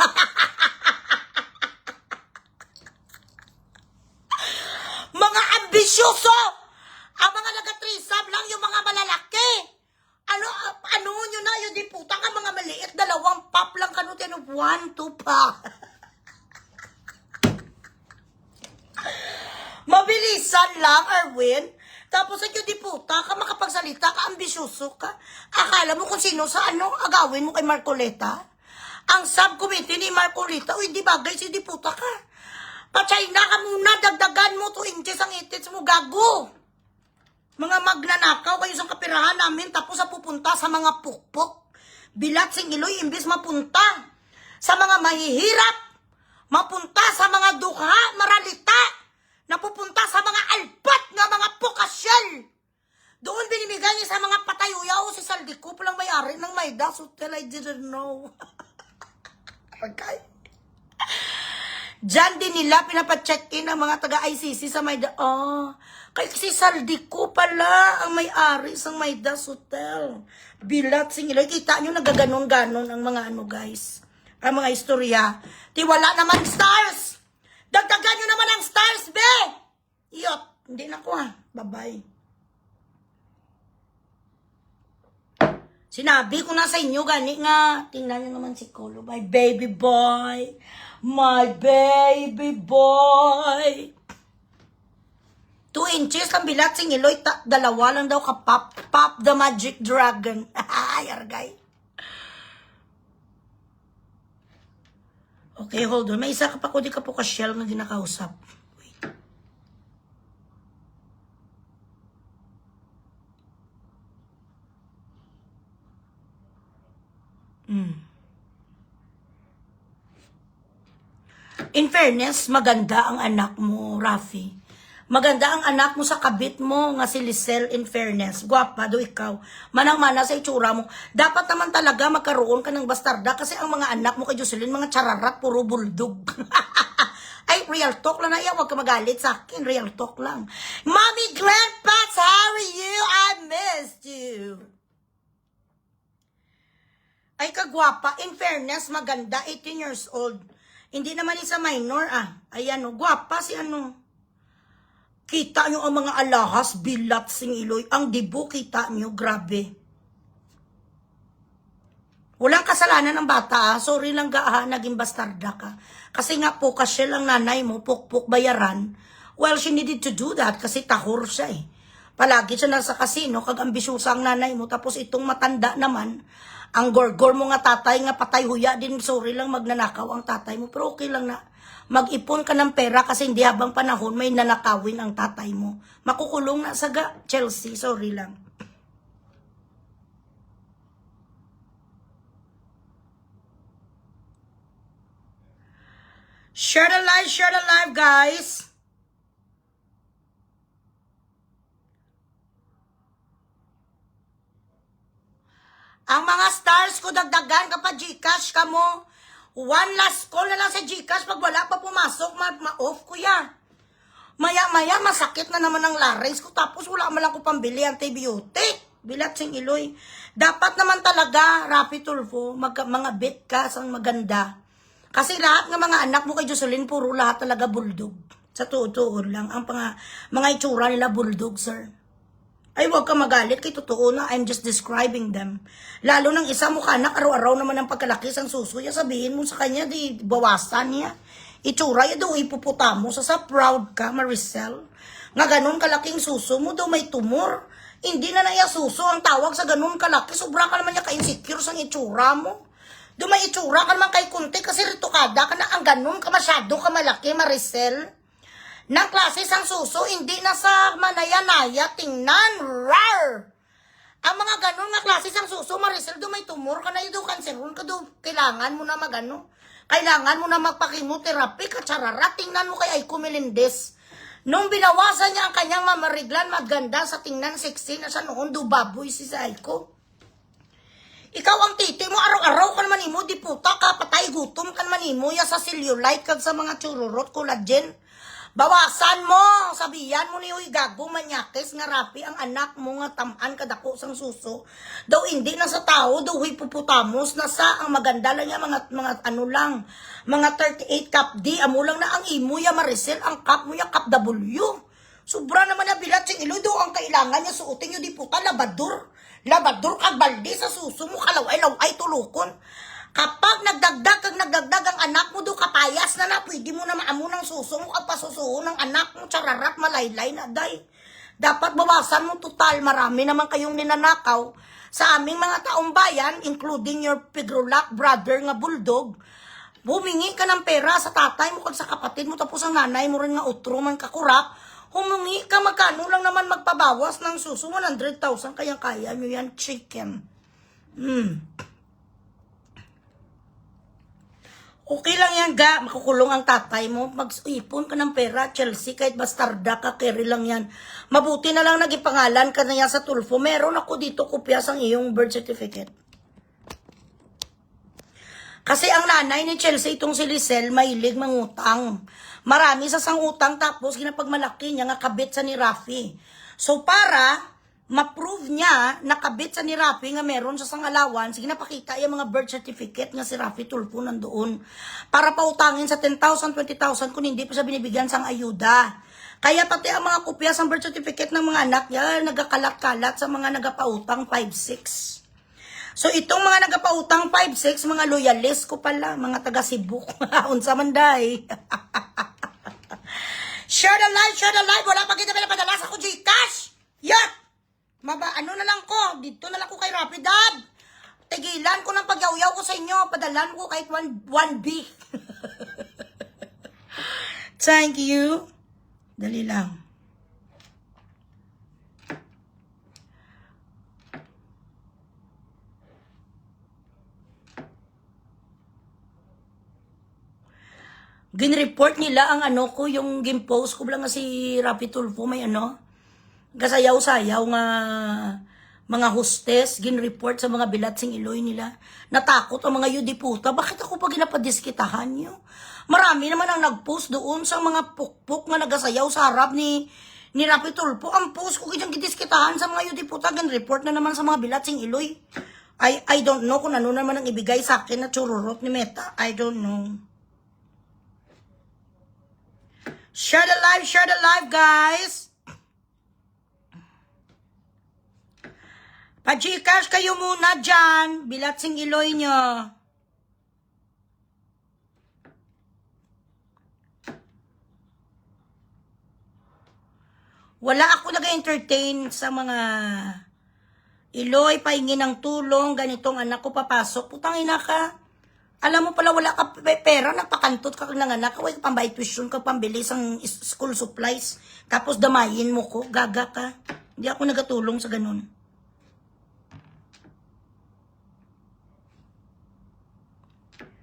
Mga ambisyoso! Ang mga nag-threesome lang yung mga malalaki. Ano nyo na yun? Di puta ka mga maliit. Dalawang pop lang kanutin. 1, 2 pa. Mabilisan lang, Erwin. Tapos ay di puta ka, makapagsalita ka, ambisyoso ka. Akala mo kung sino sa ano, agawin mo kay Marcoleta? Ang subcommittee ni Marcoleta, hindi bagay si di puta ka. Pa-China ka muna, dagdagan mo 2 inches ang itits mo, gago. Mga magnanakaw kayo sa kapirahan namin, tapos sa pupunta sa mga pukpok. Bilatsing Iloy, imbis mapunta sa mga mahihirap, mapunta sa mga dukha, maralita, napupunta sa mga albat nga mga pokasyal. Doon binibigay niya sa mga patayuyaw. Si Saldico palang may-ari ng Maidas Hotel. I didn't know. Okay. Diyan din nila pinapacheck-in ang mga taga-ICC sa Maidas. Kay si Saldico pala ang may-ari sa Maidas Hotel. Bilatsing Iloy. Kita nyo nagaganon-ganon ang mga ano guys. Ang mga istorya. Tiwala naman stars. Dagdagan nyo naman ang stars, be! Iyot, hindi na ko Bye-bye. Sinabi ko na sa inyo, gani nga. Tingnan nyo naman si Colo. My baby boy. My baby boy. 2 inches lang bilatsing Iloy. Dalawa lang daw ka-pop. Pop the magic dragon. Ay, argay. Okay, hold on. May isa ka pa ko, di ka po ka-shell na ginakausap. Wait. In fairness, maganda ang anak mo, Rafi. Maganda ang anak mo sa kabit mo nga si Lisel, in fairness. Gwapa do ikaw. Manang-mana sa itsura mo. Dapat naman talaga magkaroon ka ng bastarda kasi ang mga anak mo kay Jocelyn, mga chararat, puro buldog. Ay, real talk lang na yan. Huwag ka magalit sa akin. Real talk lang. Mommy Grandpas, how are you? I missed you. Ay, kagwapa. In fairness, maganda. 18 years old. Hindi naman isa minor, ah. Ayan, oh. Gwapa si ano. Kita nyo ang mga alahas, bilat, singiloy. Ang dibo, kita nyo, grabe. Walang kasalanan ng bata, ah. Sorry lang ga, naging bastarda ka. Kasi nga po, kasi lang nanay mo, pukpuk bayaran. Well, she needed to do that kasi tahor siya eh. Palagi siya nasa kasino, kag-ambisyosa ang nanay mo. Tapos itong matanda naman, ang gorgor mo nga tatay nga patay huya din. Sorry lang magnanakaw ang tatay mo. Pero okay lang na mag-ipon ka ng pera kasi hindi habang panahon may nanakawin ang tatay mo. Makukulong na saga, Chelsea. Sorry lang. Share the live, guys. Ang mga stars ko dagdagan kapag Gcash ka mo. One last call na lang sa Gcash pag wala pa pumasok, ma-off ko yan. Maya-maya masakit na naman ang larynx ko tapos wala man lang ko pambili antibiotic. Bilat sing iloy. Dapat naman talaga, Rafi Tulfo, mga bit ka sang maganda. Kasi lahat ng mga anak mo kay Jocelyn, puro lahat talaga bulldog. Sa tuod lang. Ang mga itsura nila bulldog, sir. Ay, huwag ka magalit. Kay totoo na, I'm just describing them. Lalo ng isa mukha anak, araw-araw naman ang pagkalaki sang susuya. Sabihin mo sa kanya, di bawasan niya. Itsura, ya daw ipuputa mo. Sa proud ka, Maricel. Nga ganun kalaking suso mo, daw may tumor. Hindi na naya suso ang tawag sa ganun kalaki. Sobra ka naman niya ka-insecure sang itsura mo. Daw may itsura ka naman kay kunti kasi rito kada ka na ang ganun ka masyado ka malaki, Maricel. Nang klase sang suso, hindi na sa manaya-naya, tingnan, rar! Ang mga ganun nga klase sang suso, Maricel, do may tumor ka na, do kanseron ka, do kailangan mo na magano. Kailangan mo na magpakimoterapi, katsarara, tingnan mo kay Aiko Melendez. Nung binawasan niya ang kanyang mamariglan, maganda sa tingnan, sexy na siya noon, do baboy si Aiko. Ikaw ang titi mo, araw-araw ka naman imo, di puta ka, patay gutom ka naman imo, ya sa cellulite, kag sa mga chururot, collagen. Bawasan mo! Sabihan mo ni Uy Gago, manyakis nga Rapi, ang anak mo nga tamaan kadako sang suso. Daw hindi na sa tao, daw huy puputamos, nasa ang maganda lang niya, mga ano lang, mga 38 cup D, amo lang na ang imo ya Maricel, ang cup mo ya cup W. Sobra naman na bilat sing ilo, daw ang kailangan niya suotin niyo di puta, labador. Labador kag balde sa suso mo, kalaway-laway tulukon. Kapag nagdagdag ang anak mo, do kapayas na pwede mo na maamo ng suso mo, kapasusuho ng anak mo, chararat, malaylay na, day. Dapat bawasan mo total, marami naman kayong ninanakaw sa aming mga taong bayan, including your pigrulak brother nga bulldog. Humingi ka ng pera sa tatay mo kag sa kapatid mo, tapos ang nanay mo rin nga utro man kakurap, humingi ka, magkano lang naman magpabawas ng suso, 100,000, kaya nyo yan, chicken. Okay lang yan, ga. Makukulong ang tatay mo. Mag-ipon ka ng pera, Chelsea, kahit bastarda ka, carry lang yan. Mabuti na lang nagipangalan ka na yan sa Tulfo. Meron ako dito kopya sang iyong birth certificate. Kasi ang nanay ni Chelsea, itong si Lisel, mahilig mangutang. Marami sa sang utang, tapos ginapagmalaki niya nga kabit sa ni Rafi. So para ma-prove niya, nakabit sa ni Rafi nga meron sa sang allowance, sige napakita yung mga birth certificate nga si Rafi Tulfo nandoon. Para pautangin sa 10,000, 20,000 kung hindi pa siya binibigyan sang ayuda. Kaya pati ang mga kopya sang birth certificate ng mga anak niya, nagakalat-kalat sa mga nagapautang 5-6. So itong mga nagapautang 5-6, mga loyalist ko pala, mga taga Cebu. Unsa man day. Share the live. Wala pa kita pinapadala sa ko Gcash. Yak! Ano na lang ko, dito na lang ko kay Rapidad. Tigilan ko ng pagyaw-yaw ko sa inyo. Padalan ko kahit 1B. Thank you. Dali lang. Ginreport nila ang ano ko, yung gimpost ko lang nga si Rapi Tulfo, may ano, kasayaw-sayaw nga mga hostess, ginreport sa mga bilatsing Iloy nila. Natakot ang mga yudiputa. Bakit ako pa ginapadiskitahan nyo? Marami naman ang nagpost doon sa mga pukpuk nga nagasayaw sa harap ni Rapi Tulfo. Ang post ko kanyang gidiskitahan sa mga yudiputa, ginreport na naman sa mga bilatsing Iloy. I don't know kung ano naman ang ibigay sa akin na chururot ni Meta. I don't know. Share the live, guys. Pa-Gcash kayo muna dyan. Bilatsing Iloy nyo. Wala ako nag-entertain sa mga Iloy, pahingi ng tulong, ganitong anak ko papasok. Putang ina ka. Alam mo pala wala ka pera, nagpakantot ka ng anak, kaway pambay tuition ka, pambili sang school supplies, tapos damayin mo ko, gaga ka. Hindi ako nagatulong sa ganun.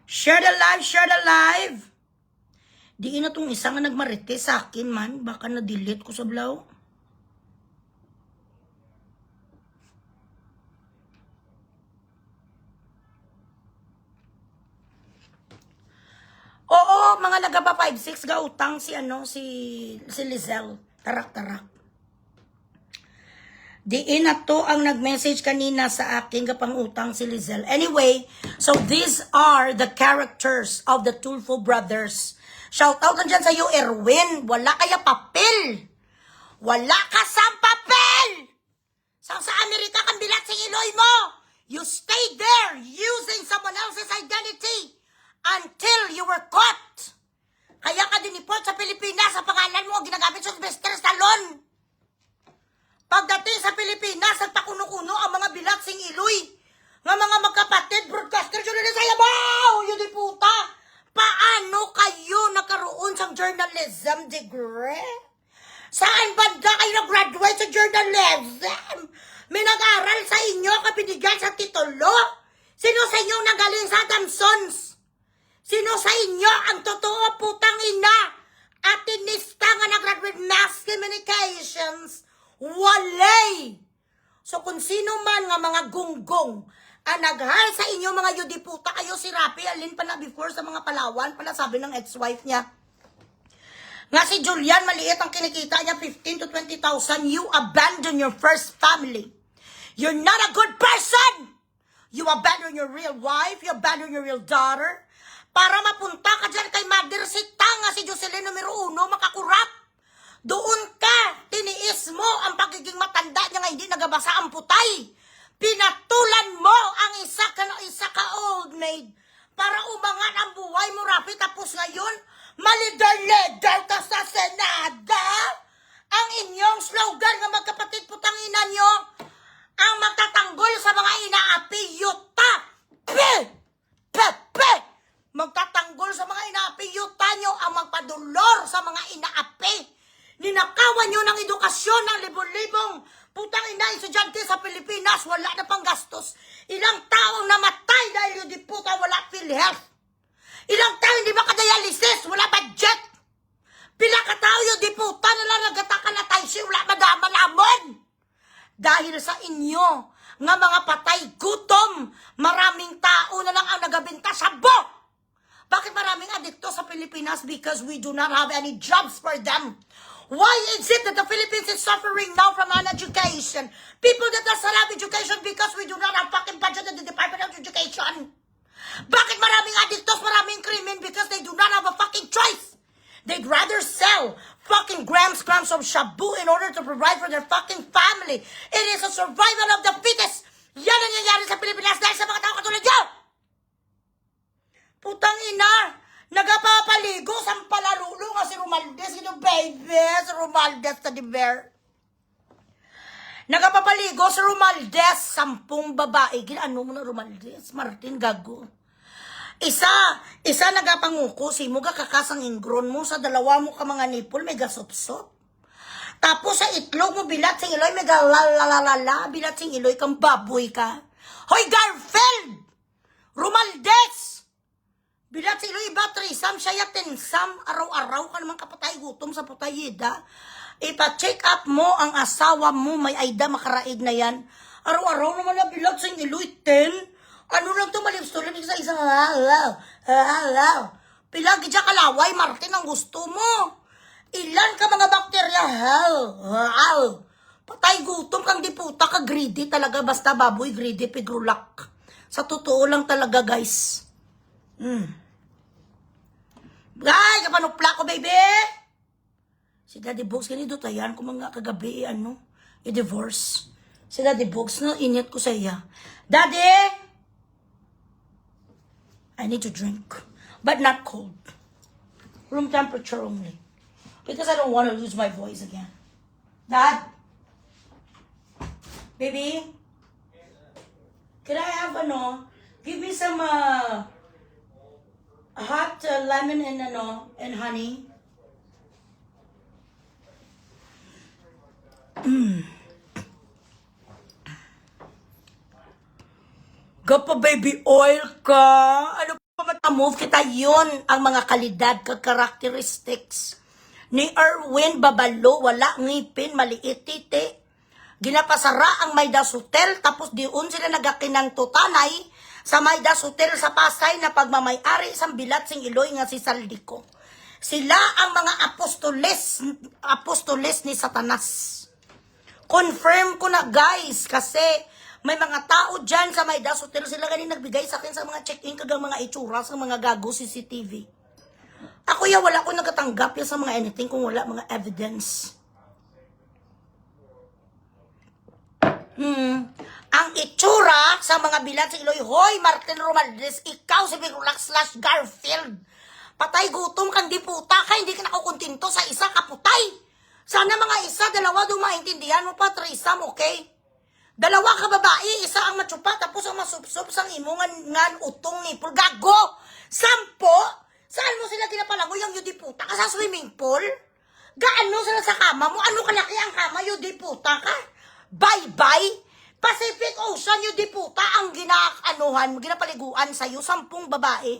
Share the live. Di na tong isa nga nagmarite sa akin man, baka na-delete ko sa blaw. Oo, mga nagaba 5-6 ga utang si Lizelle. Tarak-tarak. Diin na to ang nag-message kanina sa akin kapang utang si Lizelle. Anyway, so these are the characters of the Tulfo brothers. Shout out dyan sa iyo, Erwin. Wala kaya papel. Wala ka sa papel. Sa Amerika kang bilat si Iloy mo. You stayed there using someone else's identity until you were caught. Kaya ka diniport sa Pilipinas sa pangalan mo ginagamit sa Sylvester Stallone. Pagdating sa Pilipinas, nagpakuno-kuno ang mga bilatsing Iloy. Nga mga magkapatid, broadcaster, journalist, ayabaw! Yun di puta! Paano kayo nakaroon sa journalism degree? Saan banda kayo nag-graduate sa journalism? May nag-aral sa inyo, kabinigyan sa titulo? Sino sa inyo nagaling sa Adamsons? Sino sa inyo ang totoo putang ina? Atinista nga nag-graduate mass communications? Walay! So kung sino man nga mga gunggong ang nag-hire sa inyo mga yudiputa, kayo si Rapi, alin pa na before sa mga Palawan, pala sabi ng ex-wife niya. Nga si Julian, maliit ang kinikita niya, 15 to 20,000, you abandon your first family. You're not a good person! You abandon your real wife, you abandon your real daughter, para mapunta ka dyan kay Mother Sita nga si Jocelyn numero 1, makakurap. Doon ka, tiniis mo ang pagiging matanda niya nga hindi nagabasa ang putay. Pinatulan mo ang isa ka old maid para umangat ang buhay mo, Rapi. Tapos ngayon, malidar-ledar ka sa Senada. Ang inyong slogan nga magkapatid putang ina nyo, ang magtatanggol sa mga inaapi, yuta. Magtatanggol sa mga inaapi, yuta nyo ang magpadulor sa mga inaapi. Ninakawan nyo ng edukasyon ng libon-libong putang ina, estudyante sa Pilipinas, wala na pang gastos. Ilang taong namatay dahil yung di puta wala PhilHealth. Ilang taong hindi makadialysis, wala budget. Pila ka tao yung di puta nila nagataka na tayo siya, wala madama-lamon. Dahil sa inyo, nga mga patay gutom, maraming tao na lang ang nagabinta sa bok. Bakit maraming adikto sa Pilipinas? Because we do not have any jobs for them. Why is it that the Philippines is suffering now from uneducation? People that does not have education because we do not have fucking budget in the Department of Education. Bakit maraming adictos, maraming krimen? Because they do not have a fucking choice. They'd rather sell fucking grams of shabu in order to provide for their fucking family. It is a survival of the fittest. Yan ang nangyayari sa Pilipinas dahil sa mga tao katulad nyo. Putang ina. Nagapapaligo sa palalulo nga si Romaldes, ito baby, si Romaldes na di bear. Nagapapaligo si Romaldes, 10 babae. Ano mo na Romaldes? Martin, gago. Isa nagapanguko, si mo kakasang ingron mo, sa dalawa mo ka mga nipol, may gasopsop. Tapos sa itlog mo, bilat sing Iloy, may galalalala, bilat sing Iloy, kang baboy ka. Hoy, Garfield! Romaldes! Bilat si Iloy, iba, trisam, siya yatensam, araw-araw ka naman kapatay gutom sa putayida. Ipa-check up mo ang asawa mo, may ayda makaraig na yan. Araw-araw naman na bilat sa Iloy, 10. Ano lang to, malips-to-lips sa isang halaw. Pilagi dyan kalaway, Martin, ang gusto mo. Ilan ka mga bakterya, patay gutom kang diputa ka, greedy talaga, basta baboy, greedy, pigrulak. Sa totoo lang talaga, guys. Ay, kapanupla ko, baby! Si Daddy Bogs, ganito tayan kung mga kagabi, i-divorce. Si Daddy Bogs, init ko sa iya. Daddy! I need to drink, but not cold. Room temperature only. Because I don't want to lose my voice again. Dad? Baby? Can I have, give me some, hot lemon and honey. Gapa baby oil ka. Ano pa mata-move kita yun ang mga kalidad characteristics ni Erwin Babalo. Wala ngipin, maliit titi. Ginapasara ang Maydas Hotel tapos diun sila nagakinang tutanay sa Maydas Hotel sa Pasay na pagmamayari sa bilat sing Iloy nga si Saldico. Sila ang mga apostoles ni Satanas. Confirm ko na guys kasi may mga tao dyan sa Maydas Hotel, sila ganin nagbigay sa akin sa mga check-in kagang mga itsura sa mga gago CCTV. Ako wala ko nagatanggap sa mga anything kung wala mga evidence. Ang itsura sa mga bilat sa Iloy, hoy, Martin Romualdez, ikaw si Bigulak / Garfield. Patay gutom kang diputa ka, hindi ka nakukuntinto sa isa kaputay. Sana mga isa, dalawa dumaintindihan mo pa, trisam, okay? Dalawa ka babae, isa ang matsupa, tapos ang masupsup sang imungan ngan utong ni Pulgago. 10? Saan mo sila ginapalangoy yung yudiputa ka sa swimming pool? Gaano sila sa kama mo? Ano kalaki ang kama yudiputa ka? Bye-bye? Pacific Ocean yudiputa ang ginapaliguan sa'yo, 10 babae.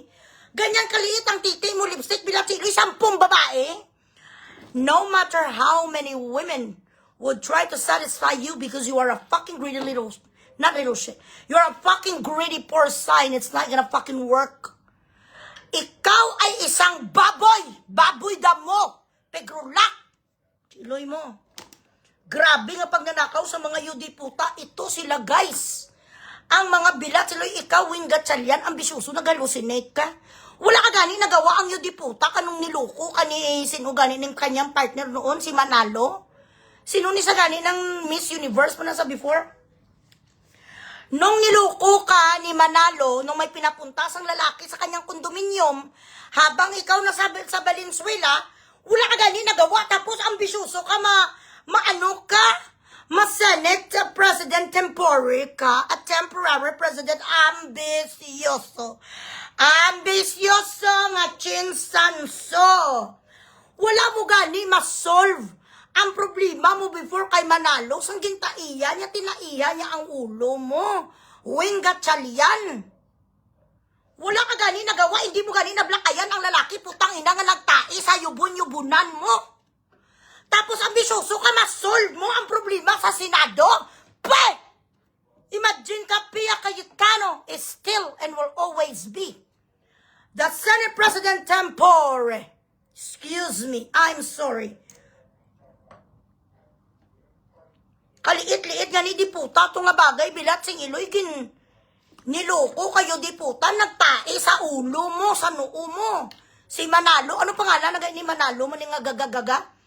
Ganyan kaliit ang titi mo, lipstick, bilat silo, 10 babae. No matter how many women would try to satisfy you because you are a fucking greedy not little shit. You're a fucking greedy porcine. It's not gonna fucking work. Ikaw ay isang baboy. Baboy damo. Pegrulak. Iloy mo. Grabe nga pagnanakaw sa mga yudiputa. Ito sila guys. Ang mga bilat sila, ikaw, Wingatsalyan, ambisyoso, nag-hallucinate ka. Wala ka gani nagawa ang yudiputa kanong niluko kani sino gani ng kanyang partner noon, si Manalo. Sino ni sa gani ng Miss Universe mo na sa before? Nung niluko ka ni Manalo, nung may pinapuntas ang lalaki sa kanyang kondominium, habang ikaw nasa sa Valenzuela, wala ka gani nagawa, tapos ambisyoso ka, maano ka? Ma-Senate President temporary ka at temporary President ambisyoso. Ambisyoso nga chinsanso. Wala mo gani ma-solve ang problema mo before kay Manalo. Sang gintaiya niya, tinaiya niya ang ulo mo. Wingatsalyan. Wala ka gani nagawa, hindi mo gani nablakayan ang lalaki, putang ina nga nagtai sa yubon-yubunan mo. Tapos ambisyoso ka, ma-solve mo ang problema sa Senado? Pwede! Imagine ka, Pia Cayetano is still and will always be the Senate President tempore. Excuse me, I'm sorry. Kaliit-liit nga ni diputa, ito nga bagay, bilat sing Iloy, niloko kayo diputa, nagtae sa ulo mo, sa noo mo. Si Manalo, ano pangalan na ni Manalo, maning nga gagagaga?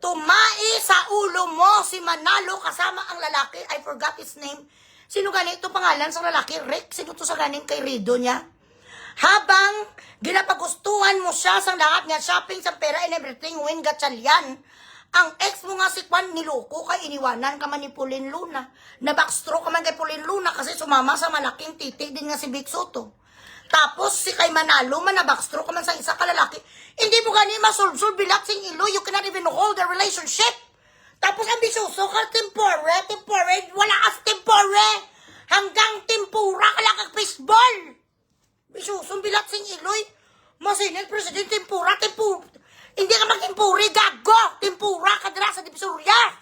Tumai sa ulo mo si Manalo kasama ang lalaki. I forgot his name. Sino gani ito pangalan sa lalaki? Rick? Sino to sa ganing kay Rido niya? Habang ginapagustuhan mo siya sa lahat nga shopping sa pera and everything, Wingatsalyan. Ang ex mo nga si Kwan, niloko ka, iniwanan ka man ni Pauline Luna. Nabackstroke ka man kay Pauline Luna kasi sumama sa malaking titi din nga si Vic Soto. Tapos si kay Manalo man na backstroke ka man sa isa kalalaki. Hindi mo gani masulsul bilat sing Iloy. You cannot even hold a relationship. Tapos ambisyoso ka, tempore. Wala kas tempore. Hanggang tempura ka lang kag fishball. Ambisyoso bilat sing Iloy. Masinil, President, tempura. Hindi ka mag-tempuri, gago! Tempura ka dira sa Divisoria.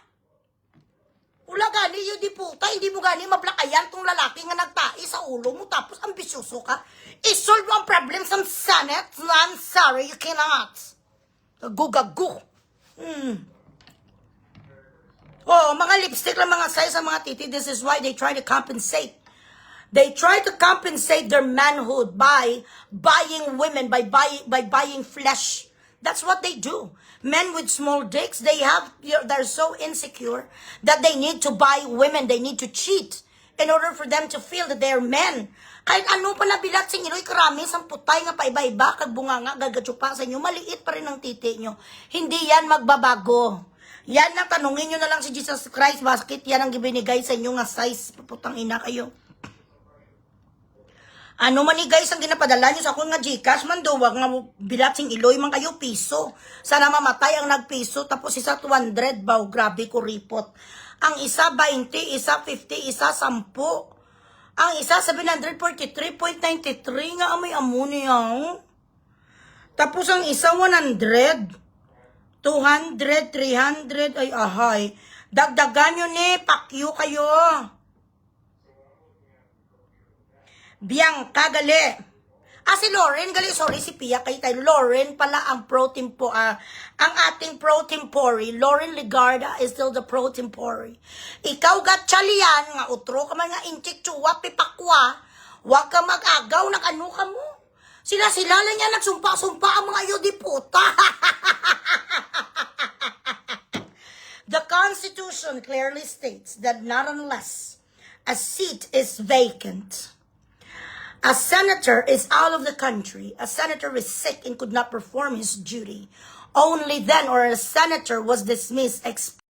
Wala gani yung di puta, hindi mo gani mablakayan tong lalaki nga nagtai sa ulo mo tapos ambisyoso ka. Isolve mo ang problem sa Senate. I'm sorry, you cannot. Gago. Oh, mga lipstick lang mga size sa mga titi. This is why they try to compensate. They try to compensate their manhood by buying women, by buying flesh. That's what they do. Men with small dicks, they're so insecure that they need to buy women. They need to cheat in order for them to feel that they're men. Kahit ano pa nabilat sa inyo, karami, samputay nga paiba-iba, kagbunganga, gagatsupa sa inyo, maliit pa rin ang titi nyo. Hindi yan magbabago. Yan ang tanungin nyo na lang si Jesus Christ, bakit yan ang ibinigay sa inyo nga size, putang ina kayo. Ano man ni guys ang ginapadala nyo sa akong nga Gcash man do, wag nga bilat sing iloy man kayo piso. Sana mamatay ang nagpiso tapos isa 200 baw, grabe ko ripot. Ang isa 20, isa 50, isa 10. Ang isa 743.93 nga amoy amo niya. Tapos ang isa 100, 200, 300 ay ahay. Dagdagan nyo ni, pakyo kayo. Bianca gali. Si Lauren gali, sorry si Pia kay tayo. Lauren pala ang protein po, ang ating protein pori. Lauren Ligarda is still the protein pori. Ikaw gatchalian nga utro ka man nga inchik chuwa pipakwa. Wag ka mag-agaw ng ano ka mo. Sila lang yan nagsumpa-sumpa ang mga yodi puta. The Constitution clearly states that not unless a seat is vacant, a senator is out of the country, a senator is sick and could not perform his duty, only then, or a senator was dismissed,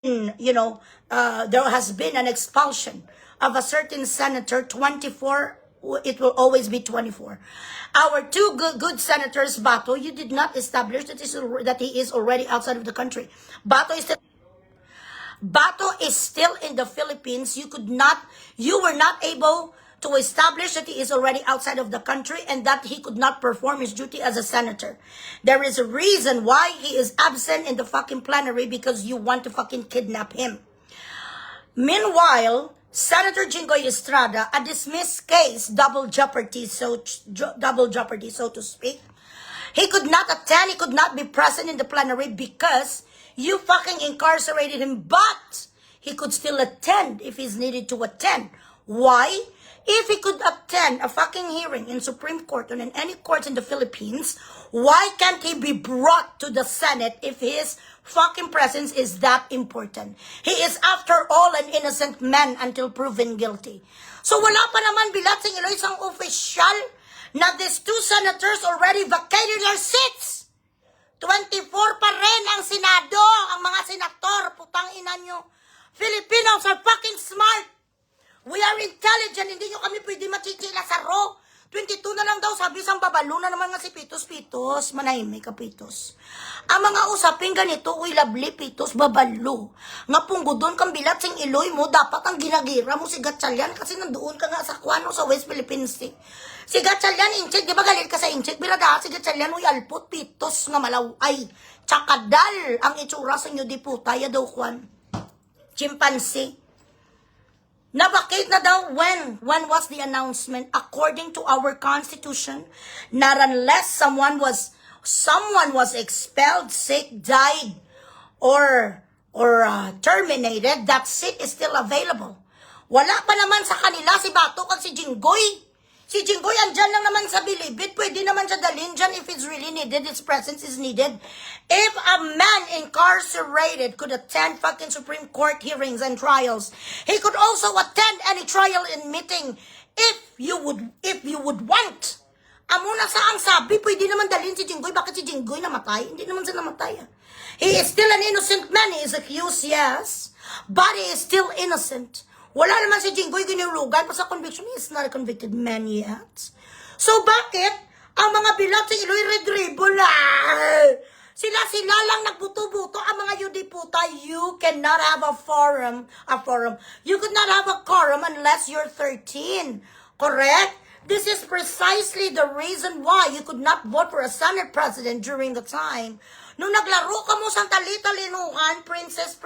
there has been an expulsion of a certain senator, 24, it will always be 24. Our two good senators, Bato, you did not establish that he is already outside of the country. Bato is still in the Philippines. You were not able to establish that he is already outside of the country and that he could not perform his duty as a senator. There is a reason why he is absent in the fucking plenary, because you want to fucking kidnap him. Meanwhile, Senator Jinggoy Estrada, a dismissed case, double jeopardy, so to speak. He could not attend, he could not be present in the plenary because you fucking incarcerated him, but he could still attend if he's needed to attend. Why? If he could attend a fucking hearing in Supreme Court or in any courts in the Philippines, why can't he be brought to the Senate if his fucking presence is that important? He is, after all, an innocent man until proven guilty. So wala pa naman bilat sa ilo isang official na these two senators already vacated their seats. 24 pa rin ang Senado, ang mga senator, putang ina nyo. Filipinos are fucking smart. We are intelligent, hindi nyo kami pwede machichila sa raw. 22 na lang daw, sabi sang babalo na naman nga si Pitos, manahimik ka Pitos. Ang mga usaping ganito, uy lovely Pitos, babalo. Nga punggudon kang bilat sing iloy mo, dapat ang ginagira mo si Gatchalian kasi nandoon ka nga sa Kuano, sa West Philippines Sea. Si Gatchalian, inchik, di ba galit ka sa inchik? Birada, si Gatchalian, uy alpot, Pitos, nga malaway. Tsakadal, ang itsura sa inyo, di putaya daw, Juan. Chimpanzee. Na-vacate na daw when was the announcement? According to our constitution, not unless someone was expelled, sick, died, or terminated, that seat is still available. Wala pa naman sa kanila si Bato at si Jinggoy. Si Jinggoy andyan lang naman sa Bilibid, pwede naman siya dalhin dyan if it's really needed, its presence is needed. If a man incarcerated could attend fucking Supreme Court hearings and trials, he could also attend any trial and meeting if you would want. Amo na sa ang sabi, pwede naman dalhin si Jinggoy. Bakit si Jinggoy namatay? Hindi naman siya namatay. He is still an innocent man. He is accused, yes, but he is still innocent. Wala naman si Jinggoy ginulugan pa sa conviction. He is not a convicted man yet. So bakit ang mga bilat sa Iloy Red Ribbon sila lang nagbuto-buto ang mga yudiputa. You cannot have a forum. You could not have a quorum unless you're 13. Correct? This is precisely the reason why you could not vote for a Senate president during the time. Nung naglaro ka mo sa tali-talinuhan, princess,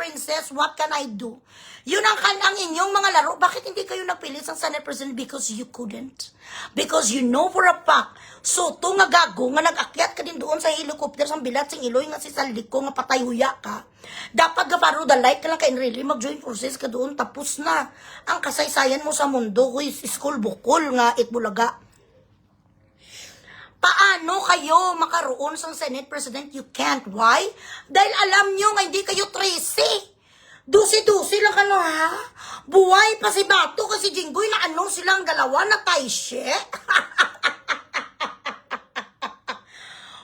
what can I do? Yun ang inyong mga laro. Bakit hindi kayo nagpili sa Senate president? Because you couldn't. Because you know for a fact, so to nga gago, nga nag-akyat ka din doon sa helicopter sa bilat sing iloy nga si Saldico, nga patay huya ka. Dapat gaparo the light ka lang kayo really, mag-join forces ka doon, tapos na. Ang kasaysayan mo sa mundo, kuy school bukol nga itbulaga. Paano kayo makaroon sa Senate President? You can't. Why? Dahil alam nyo nga hindi kayo tracy. Dusi-dusi lang ano ha? Buhay pa si Bato kasi Jinggoy na ano silang dalawa na taishe.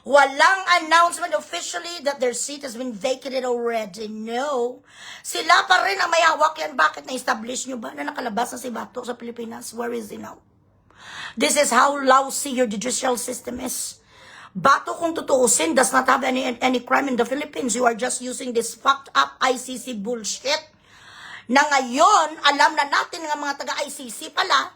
Walang announcement officially that their seat has been vacated already. No. Sila pa rin ang may hawak yan. Bakit na-establish nyo ba na nakalabas na si Bato sa Pilipinas? Where is he now? This is how lousy your judicial system is. Bato kung tutuusin does not have any crime in the Philippines. You are just using this fucked up ICC bullshit. Na ngayon, alam na natin ng mga taga-ICC pala,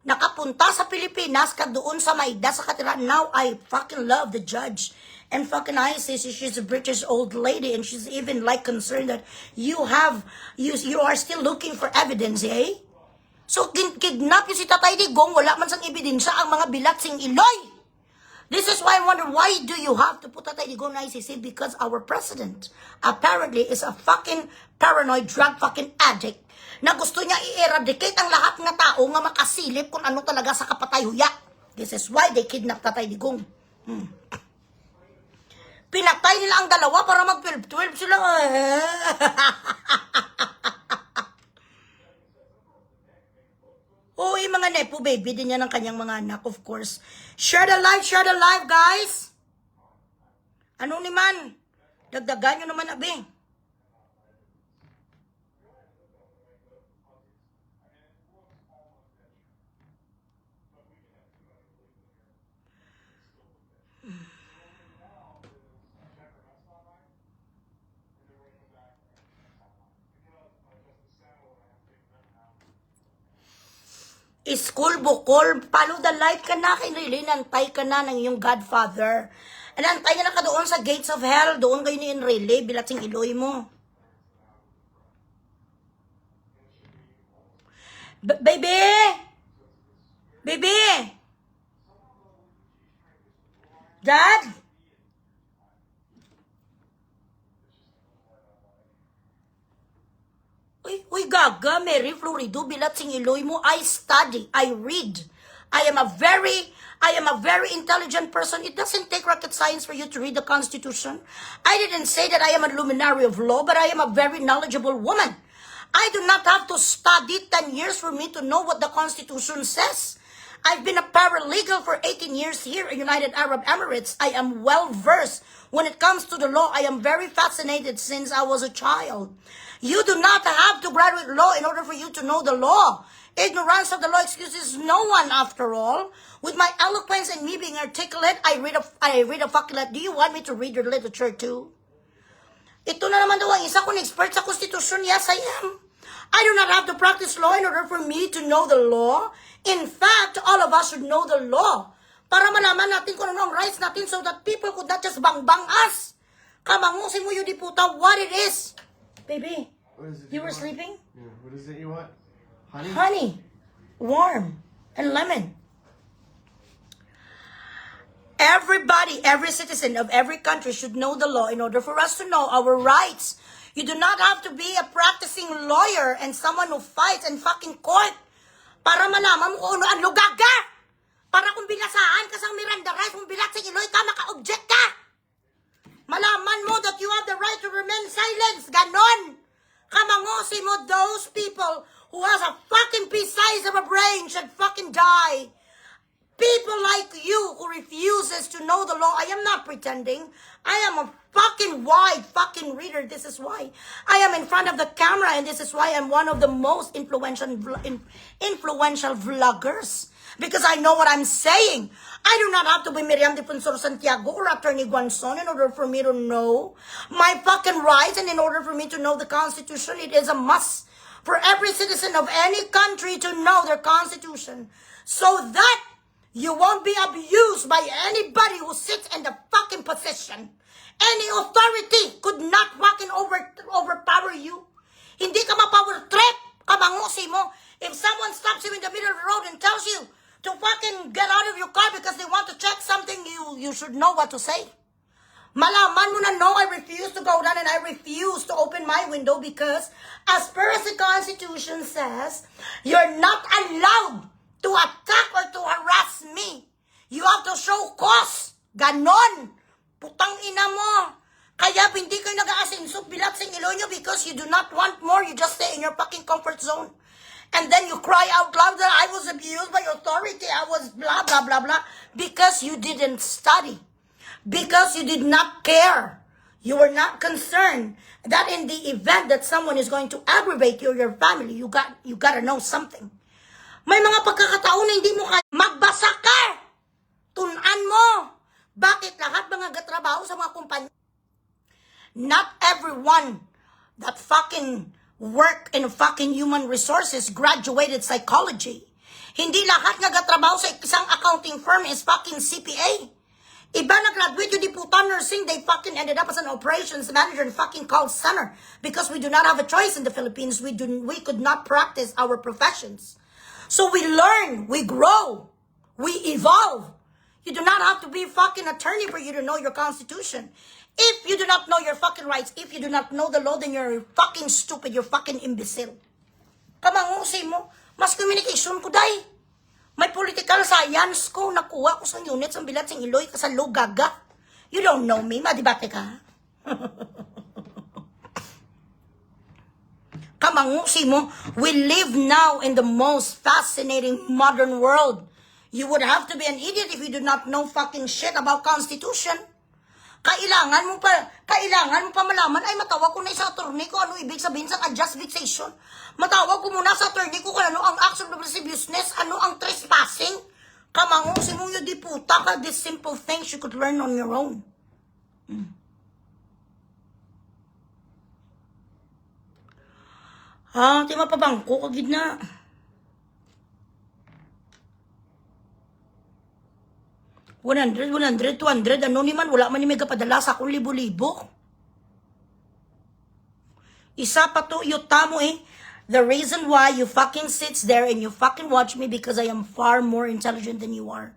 nakapunta sa Pilipinas, doon sa Maida, sa Katira. Now, I fucking love the judge. And fucking ICC, she's a British old lady, and she's even like concerned that you are still looking for evidence, eh? So, kidnap yung si Tatay Digong, wala man sang ebidensya ang mga bilat sing iloy. This is why I wonder, why do you have to put Tatay Digong na ICC? Because our president apparently is a fucking paranoid drug fucking addict na gusto niya i-eradicate ang lahat ng tao nga makasilip kung ano talaga sa kapatay-huya. This is why they kidnap Tatay Digong. Pinatay nila ang dalawa para mag-12-12 sila. Oo, yung mga nepo baby din yan ang kanyang mga anak, of course. Share the live, guys. Ano naman? Dagdagan nyo naman, abi. School bukol, follow the light ka na, really, nantay ka na ng iyong godfather. Nantay ka na ka doon sa gates of hell, doon kayo ni Enrile, bilating iloy mo. Baby! Baby! Dad? Uy, gaga, Mary Florido, bilat sing iloy mo. I study, I read. I am a very intelligent person. It doesn't take rocket science for you to read the Constitution. I didn't say that I am a luminary of law, but I am a very knowledgeable woman. I do not have to study 10 years for me to know what the Constitution says. I've been a paralegal for 18 years here in United Arab Emirates. I am well versed when it comes to the law. I am very fascinated since I was a child. You do not have to graduate law in order for you to know the law. Ignorance of the law excuses no one, after all. With my eloquence and me being articulate, I read a fucking lot. Do you want me to read your literature too? Ito na naman daw ang isa kong expert sa Constitution. Yes, I am. I do not have to practice law in order for me to know the law. In fact, all of us should know the law. Para malaman natin kung ano ang rights natin so that people could not just bang-bang us. Kamangusin mo yung diputa what it is. Baby, you were sleeping? Yeah, what is it you want? Honey? Honey, warm, and lemon. Everybody, every citizen of every country should know the law in order for us to know our rights. You do not have to be a practicing lawyer and someone who fights in fucking court para malaman mo kung ano ang lugaga. Para kung binasaan ka sang Miranda rights, kung bilat sa iloy ka, maka-object ka. Malaman mo that you have the right to remain silent. Ganon. Kamangosi mo, those people who has a fucking pea size of a brain should fucking die. People like you who refuses to know the law. I am not pretending. I am a fucking wide fucking reader. This is why I am in front of the camera, and this is why I'm one of the most influential vloggers. Because I know what I'm saying. I do not have to be Miriam Defensor Santiago or Attorney Guanzon in order for me to know my fucking rights, and in order for me to know the Constitution, it is a must for every citizen of any country to know their constitution so that you won't be abused by anybody who sits in the fucking position. Any authority could not fucking overpower you. Hindi ka ma-power trip. Kamangusi mo. If someone stops you in the middle of the road and tells you to fucking get out of your car because they want to check something, you should know what to say. Malaman mo na, no, I refuse to go down and I refuse to open my window because as per as the Constitution says, you're not allowed to attack or to harass me. You have to show cause. Ganon. Putang ina mo. Kaya hindi kayo nag-aasinso bilat sa Ilonyo because you do not want more. You just stay in your fucking comfort zone. And then you cry out loud that I was abused by authority. I was blah, blah, blah, blah. Because you didn't study. Because you did not care. You were not concerned that in the event that someone is going to aggravate you or your family, you gotta know something. May mga pagkakataon na hindi mo kaya. Magbasa ka! Tunan mo! Bakit lahat mga gatrabaho sa mga kumpanya? Not everyone that fucking work in fucking human resources graduated psychology. Hindi lahat nga gatrabaho sa isang accounting firm is fucking CPA. Iba na graduate yung diputa nursing, they fucking ended up as an operations manager in fucking call center because we do not have a choice in the Philippines. We could not practice our professions. So we learn, we grow, we evolve. You do not have to be a fucking attorney for you to know your constitution. If you do not know your fucking rights, if you do not know the law, then you're fucking stupid, you're fucking imbecile. Kamangusi mo, mas communication ko day. May political science ko, nakuha ko sa units ang bilat sing Iloy kasalo gaga. You don't know me, madibate ka. Kamangusi mo, we live now in the most fascinating modern world. You would have to be an idiot if you do not know fucking shit about constitution. Kailangan mo pa malaman, ay matawag ko na sa attorney ko ano ibig sabihin sa adjust fixation. Matawag ko muna sa attorney ko kung ano ang action of business, ano ang trespassing. Kamangusi mo yung diputa ka, these simple things you could learn on your own. Di mapabangko kagid na. $100, $200, ano ni man, wala man ni may kapadala sa akong libo-libo. Isa pa to, yuta mo eh. The reason why you fucking sits there and you fucking watch me because I am far more intelligent than you are.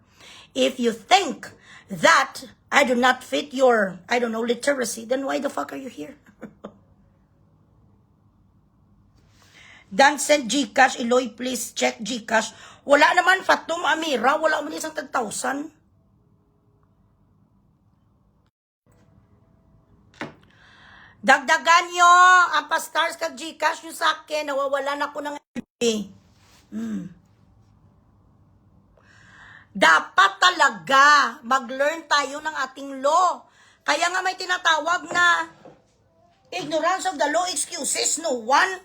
If you think that I do not fit your, I don't know, literacy, then why the fuck are you here? Dan send Gcash, Iloy, please check Gcash. Wala naman, Fatum Amira, wala man isang 10,000. Dagdagan nyo, ang pa-stars kag Gcash nyo sa akin, nawawalan ako ng Dapat talaga mag-learn tayo ng ating law. Kaya nga may tinatawag na ignorance of the law excuses no one.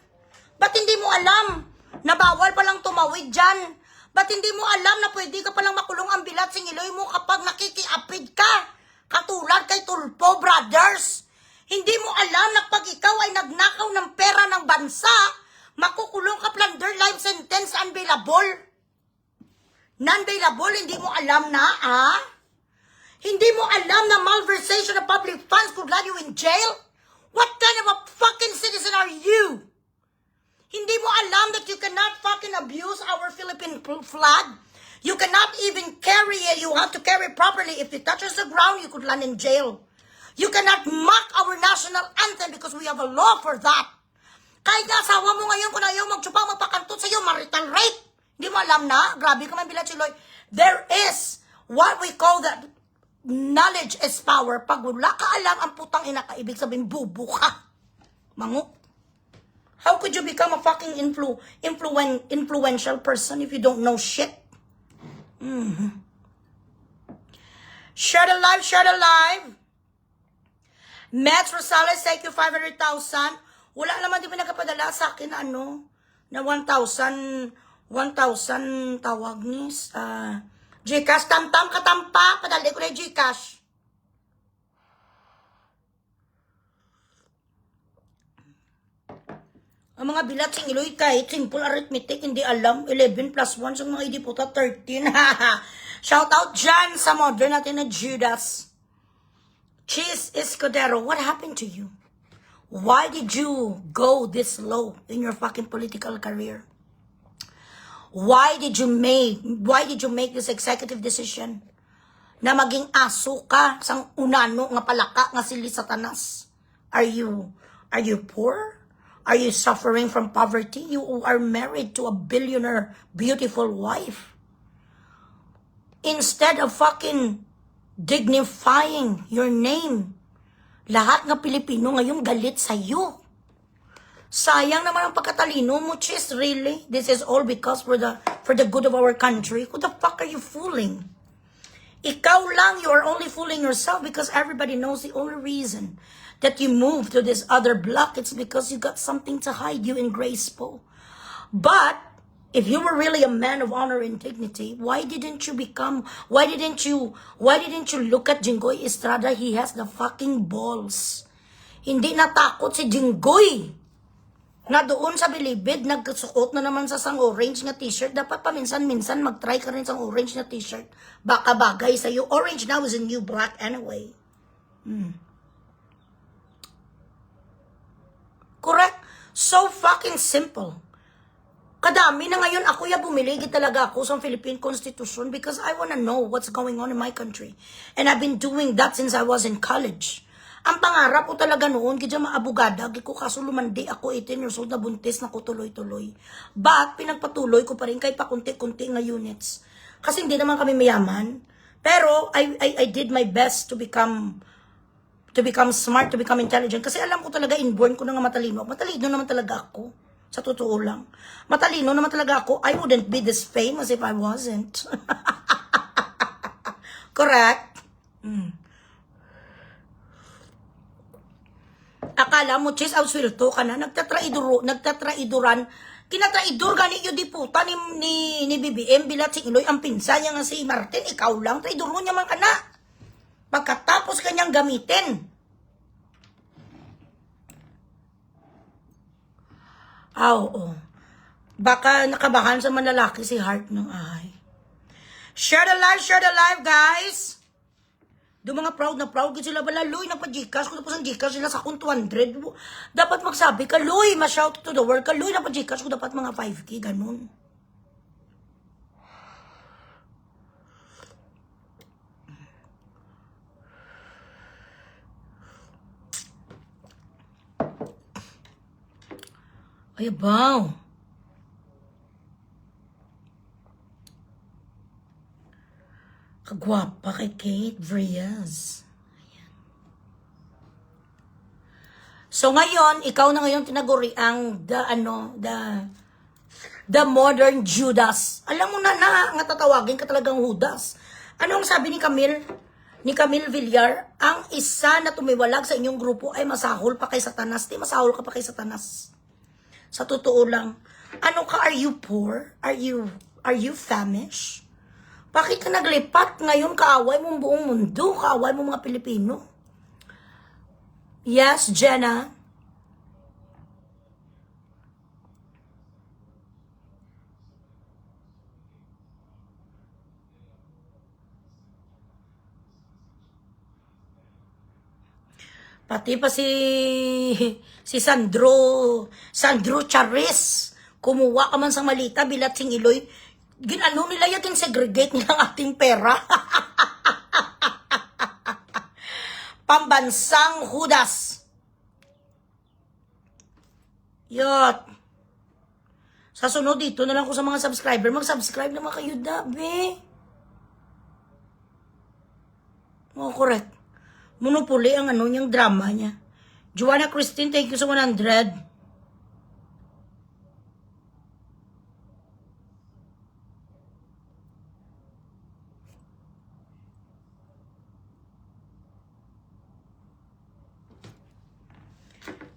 Ba't hindi mo alam na bawal palang tumawid dyan? Ba't hindi mo alam na pwede ka palang makulong ang bilat sing Iloy mo kapag nakikiapid ka? Katulad kay Tulpo Brothers. Hindi mo alam na pag ikaw ay nagnakaw ng pera ng bansa, makukulong ka plunder life sentence unbailable. Non-bailable, hindi mo alam na, Hindi mo alam na malversation of public funds could land you in jail? What kind of a fucking citizen are you? Hindi mo alam that you cannot fucking abuse our Philippine flag? You cannot even carry it. You have to carry it properly. If it touches the ground, you could land in jail. You cannot mock our national anthem because we have a law for that. Kahit nga asawa mo ngayon kung ayaw magtsupa, magpakantot sa'yo, marital rape. Hindi mo alam na? Grabe ka man bilat si Lloyd. There is what we call that knowledge is power. Pag wala ka alam, ang putang ina ka, ibig sabihin, bubu ka. Mango. How could you become a fucking influential person if you don't know shit? Share the live, share the live. Mets Rosales, thank you, 500,000. Wala naman di ba nagkapadala sa akin na na 1,000 tawag ni Gcash, tam-tam katampa, padali ko na yung Gcash. Ang mga bilat sing Iloy, kahit simple arithmetic, hindi alam. 11 plus 1 sa mga idiputa, 13. Shout out dyan sa modern natin na Judas. Cheese Escudero, what happened to you? Why did you go this low in your fucking political career? Why did you make this executive decision na maging aso ka sang unano nga palaka nga sili Satanas? Are you poor? Are you suffering from poverty? You are married to a billionaire, beautiful wife. Instead of fucking dignifying your name, lahat ng Pilipino ngayon galit sa'yo. Sayang naman ang pagkatalino mo, Chis, really? This is all because for the good of our country? Who the fuck are you fooling? Ikaw lang, you are only fooling yourself because everybody knows the only reason that you moved to this other block, it's because you got something to hide, you in Gracepo. But if you were really a man of honor and dignity, why didn't you look at Jinggoy Estrada? He has the fucking balls. Hindi natakot si Jinggoy na doon sa Bilibid, nagsuot na naman sa sang orange na t-shirt. Dapat paminsan-minsan mag-try ka rin sa orange na t-shirt. Baka bagay sa'yo. Orange now is a new black anyway. Correct? So fucking simple. Kadami na ngayon ako bumili talaga ako sa Philippine Constitution because I wanna know what's going on in my country. And I've been doing that since I was in college. Ang pangarap ko talaga noon, kaya maabogada, ko kaso lumandi ako 18 years old na buntis na ko tuloy-tuloy. But pinagpatuloy ko pa rin kahit pa kunti-kunti nga units. Kasi hindi naman kami mayaman. Pero I did my best to become smart, to become intelligent. Kasi alam ko talaga, inborn ko na nga matalino. Matalino naman talaga ako. Sa totoo lang. Matalino naman talaga ako. I wouldn't be this famous if I wasn't. Correct? Akala mo, Chis, auswilto ka na. Nagtatraidoran. Kinatraidor gani yung diputa ni BBM bilat si Iloy. Ang pinsa niya nga si Martin. Ikaw lang. Traidor mo niya man ka na. Pagkatapos kanyang gamitin. Oo. Baka nakabahan sa manlalaki si Heart ng ay. Share the live, guys. Do mga proud na proud kasi sila bala, Loy, nagpa-Gcash. Kung tapos ang Gcash sila sa kung 200. Dapat magsabi ka, Loy, ma-shout to the world ka, Loy, nagpa-Gcash ko dapat mga 5K, ganun. Ay, baw. Kagwapa kay Kate Vrias. Ayan. So ngayon, ikaw na ngayon tinaguri ang the modern Judas. Alam mo na nga tatawagin ka talagang Judas. Ano ang sabi ni Camille? Ni Camille Villar, ang isa na tumiwalag sa inyong grupo ay masahol pa kay Satanas. Di masahol ka pa kay Satanas. Sa totoo lang, ano ka, are you poor? Are you famished? Bakit ka naglipat ngayon? Kaaway mong buong mundo, kaaway mong mga Pilipino. Yes, Jenna. Pati pa si Sandro Charis. Kumuha ka man sa malita, bilat sing Iloy. Ginano nila yatin segregate nila ang ating pera. Pambansang Judas. Yot. Sa sunod dito na lang ko sa mga subscriber. Mag-subscribe naman kayo, dabe. Oh, correct. Monopoly ang yung drama niya. Joanna Christine, thank you sa 100.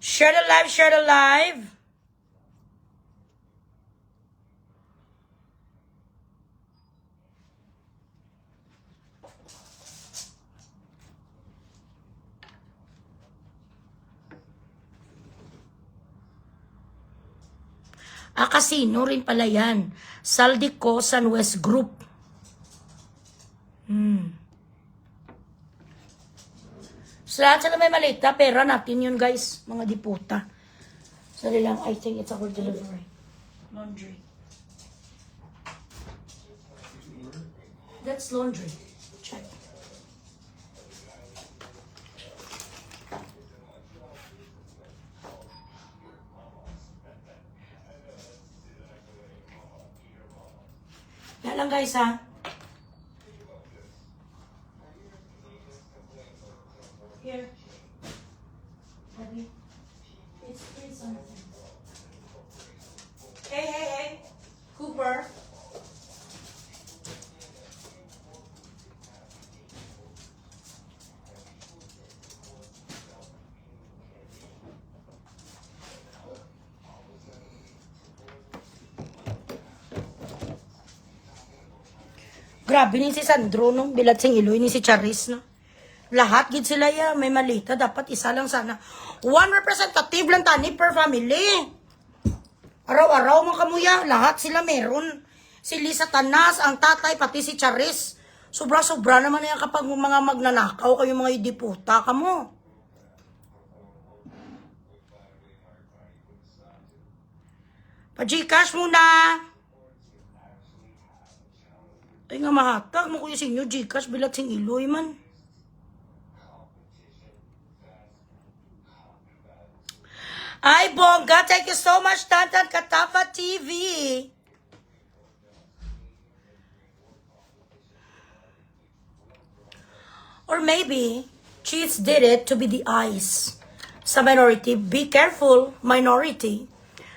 Share the live. Casino rin pala yan. Saldico Sunwest Group. Sa lahat sila may malita, pera natin yun, guys. Mga diputa. Sorry lang, I think it's our delivery. Laundry. That's laundry. Check. Yan lang, guys, ha? Here. Daddy. It's something. Hey. Cooper. Grabe ni si Sandro, no? Bilad sing Iloy ni si Charis, no? Lahat, gid sila ya. May malita. Dapat isa lang sana. One representative lang tani per family. Araw-araw mga kamuya. Lahat sila meron. Si Lisa Tanas, ang tatay, pati si Charis. Sobra-sobra naman yan kapag mga magnanakaw kayo mga diputa ka mo. Pa-Gcash muna. Ay nga mahatag mo kuya sa inyo, Gcash, bilat sing Iloy man. Ay, bongga, thank you so much, Tantan Katapa TV. Or maybe, Cheese did it to be the eyes sa minority. Be careful, minority.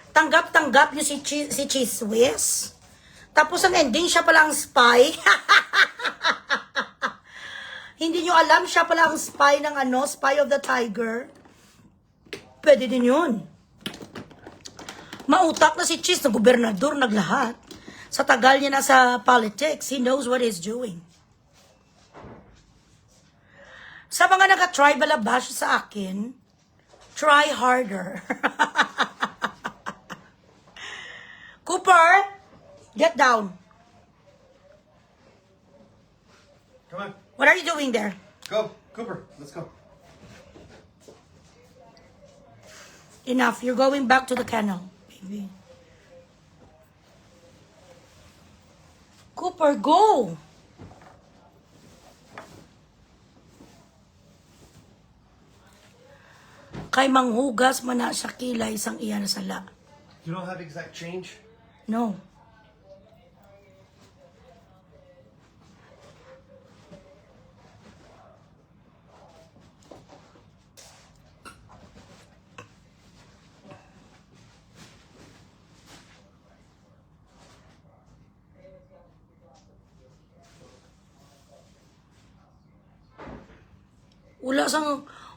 Tanggap-tanggap niyo si Cheese Whiz. Tapos ang ending, siya pala ang spy. Hindi nyo alam, siya pala ang spy ng Spy of the Tiger. Pwede din yun. Mautak na si Cheese, na gobernador, naglahat. Sa tagal niya na sa politics, he knows what he's doing. Sa mga nag-try balabash sa akin, try harder. Cooper, get down. Come on. What are you doing there? Go. Cooper, let's go. Enough. You're going back to the kennel, baby. Cooper, go! Kay manghugas man na sa kilay sang iyan sala. You don't have exact change? No.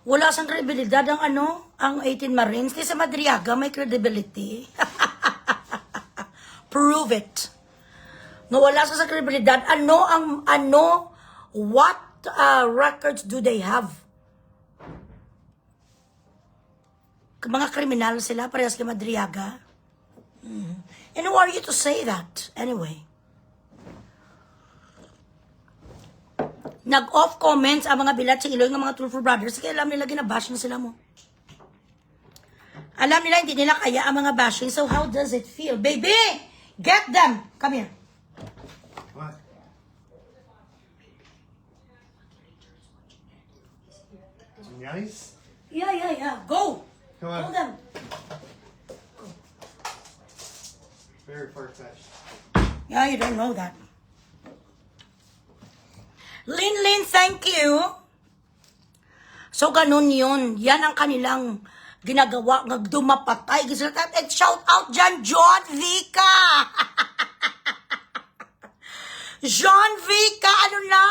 Wala sang kredibilidad ang ang 18 Marines. Kasi sa Madriaga may credibility. Prove it. No, wala sa kredibilidad. What records do they have? Mga kriminal sila, parehas kay Madriaga. And who are you to say that? Anyway. Nag-off comments ang mga bilat sa Iloy ng mga Tulfo Brothers kaya alam nila ginabash na sila mo. Alam nila hindi nila kaya ang mga bashing. So how does it feel? Baby! Get them! Come here. What? Nice? Yeah. Go! Come on. Hold them. Very far-fetched. Yeah, you don't know that. Lin, thank you. So, ganun yun. Yan ang kanilang ginagawa. Dumapatay. And shout out dyan, John Vica. John Vica, ano na?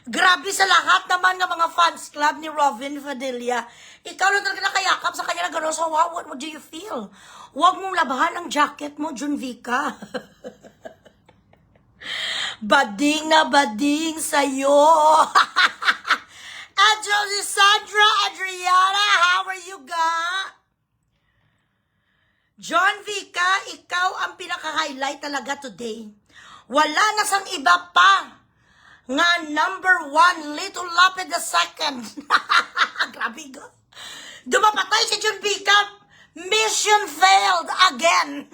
Grabe sa lahat naman ng mga fans club ni Robin Padilla. Ikaw lang talaga nakayakap sa kanya na gano'n. So, wow, what do you feel? Huwag mong labahan ang jacket mo, John Vica. Bading na bading sa'yo. Angel, Sandra, Adriana, how are you, ga? John Vica, ikaw ang pinaka-highlight talaga today. Wala na sang iba pa nga number 1, Little Lapid II. Grabe ka. Dumapatay si John Vica. Mission failed again.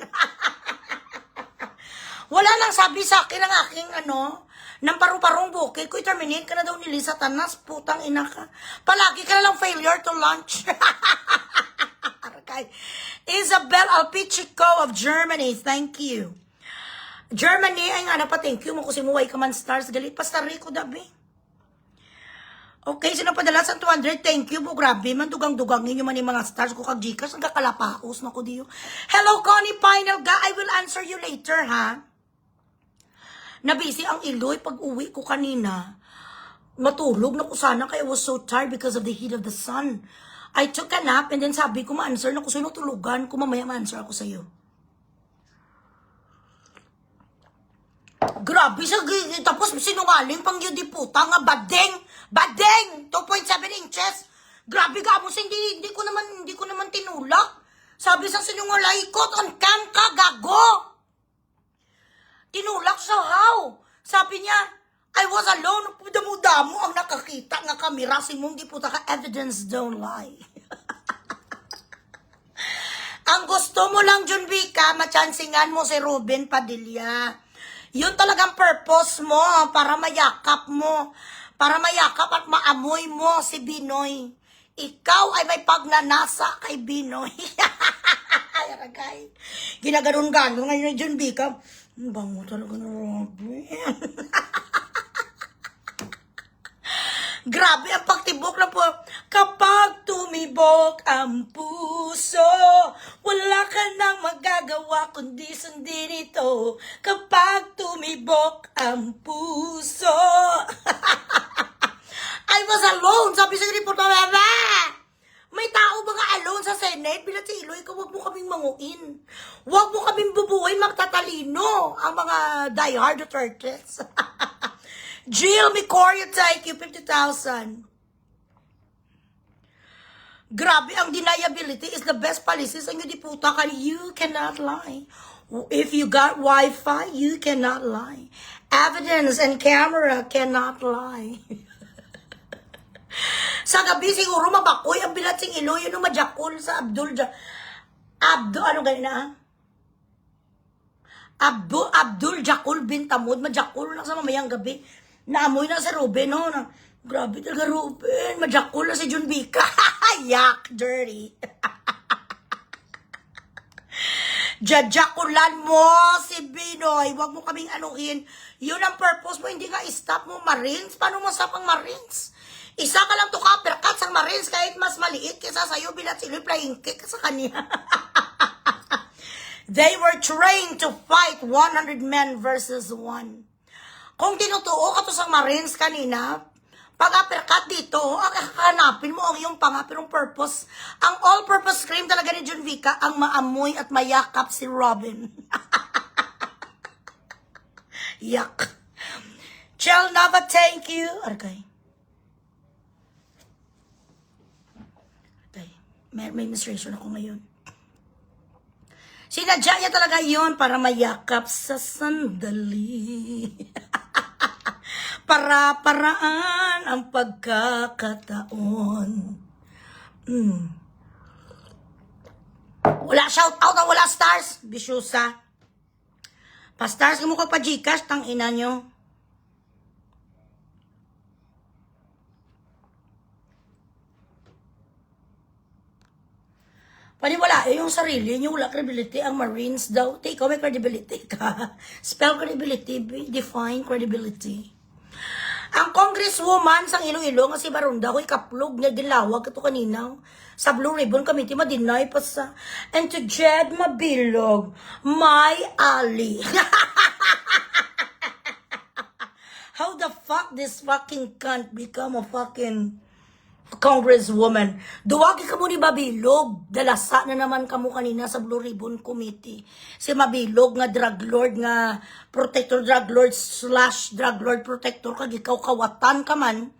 Wala nang sabi sa akin ang aking ng paru-parong bukid ko, i-terminate ka na daw ni Lisa Tanas, putang ina ka. Palagi ka na lang failure to launch. Okay. Isabel Alpichico of Germany, thank you. Germany, ay nga na pa, thank you mo kasi muway ka man stars, galit pa Star Rico dabi. Okay, sino padala sa 200, thank you po, grabe man, dugang-dugangin yung man yung mga stars ko kag Gcash, ang kakalapaos na ko diyo. Hello, Connie Pinal, I will answer you later, ha? Nabisi ang Iloy pag uwi ko kanina. Matulog na ko sana kaya I was so tired because of the heat of the sun. I took a nap and then sabi ko ma-answer na ko sino tulugan ko mamaya ma-answer ako sa'yo. Grabe siya. Tapos sinungaling pang yun di puta nga badeng. Badeng! 2.7 inches. Grabe ka mo hindi ko naman tinulak. Sabi sa sinungalay ko on cam ka gago. Tinulak siya, how? Sabi niya, I was alone. Damo-damo ang nakakita nga kamera. Si mong di puta ka, evidence don't lie. Ang gusto mo lang, John Vica, machansingan mo si Ruben Padilla. Yun talagang purpose mo, para mayakap mo. Para mayakap at maamoy mo si Binoy. Ikaw ay may pagnanasa kay Binoy. Ginaganon-ganon ngayon ni John Vica. Bango talaga na Robin. Grabe ang pagtibok na po. Kapag tumibok ang puso, wala ka nang magagawa kundi sundin ito. Kapag tumibok ang puso. I was alone. Sabi sa report na may tao ba nga alone sa Senate? Bilat si Iloy, huwag mo kaming manguin. Huwag mo kaming bubuhay magtatalino ang mga diehard Dutertes. Jill Micorio, thank you, 50,000. Grabe, ang deniability is the best policies. Ang di puta ka, you cannot lie. If you got Wi-Fi, you cannot lie. Evidence and camera cannot lie. Sa gabi siguro mabakoy ang bilat sing Iloy yung majakol sa Abdul ano ganyan na? Abdul Jakul bin Tamud majakol na sa mamayang gabi. Naamoy na sa Ruben no. Grabe talaga Ruben, majakol na si John Vica. Yak, dirty. Jajakulan mo si Binoy. Huwag mo kaming anuhin. Yun ang purpose mo. Hindi nga stop mo Marines. Paano mo stop ang Marines? Isa ka lang to ka-uppercut sa Marines kahit mas maliit kaysa sa'yo bilat sila flying kick sa kanya. They were trained to fight 100 men versus 1. Kung tinutuo ka to sa Marines kanina, pag-uppercut dito, hanapin mo ang iyong pangapirong purpose. Ang all-purpose cream talaga ni John Vica, ang maamoy at mayakap si Robin. Yak. Chel Nava, thank you. Okay. May menstruation ako ngayon. Sinadya niya talaga yun para mayakap sa sandali. Para-paraan ang pagkakataon. Wala shout out, wala stars. Bisyusa. Pa-stars ka mo pa Gcash, tang ina nyo. Paniwala, yung sarili nyo, wala credibility. Ang Marines daw, ikaw may credibility ka. Spell credibility, define credibility. Ang congresswoman sang Iloilo nga si Barunda, ko ikaplog na dilawag ito kanina. Sa Blue Ribbon Committee, ma-deny pa sa. And to Jed Mabilog, my Ali. How the fuck this fucking cunt become a fucking congresswoman? Duwagi ka mo ni Mabilog. Dalasa na naman ka mo kanina sa Blue Ribbon Committee. Si Mabilog nga drug lord nga protector, drug lord / drug lord protector kag ikaw kawatan ka man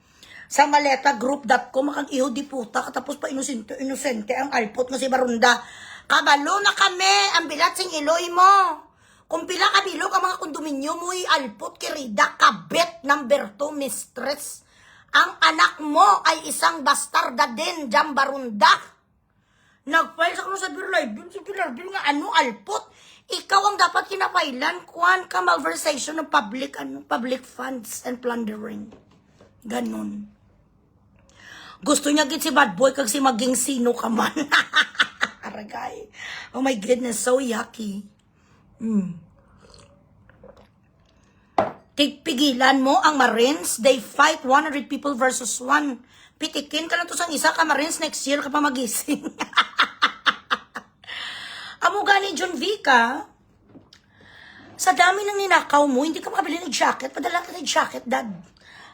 sa maleta group.com makang iho di puta katapos pa inosente ang alpot nga si Barunda. Kabalo na kami, ang bilat sing iloy mo. Kung pila kabilog ang mga kondominyo mo'y alpot kirida, kabet number 2, mistress. Ang anak mo ay isang bastarda din, jambarunda. Nag-file sa kano sa Bureau Live, sa Bureau nga ano, alpot. Ikaw ang dapat kinapailan, kuhan ka malversation ng public funds and plundering. Ganon. Gusto niya git si bad boy kag si maging sino ka man. Aragay. Oh my goodness, so yucky. Tigpigilan mo ang Marines. They fight 100 people versus 1. Pitikin ka na to sang isa ka Marines next year ka pa magising. Amo gani John Vica, sa dami ng ninakaw mo, hindi ka makabili ng jacket. Padala ka ng jacket, dad.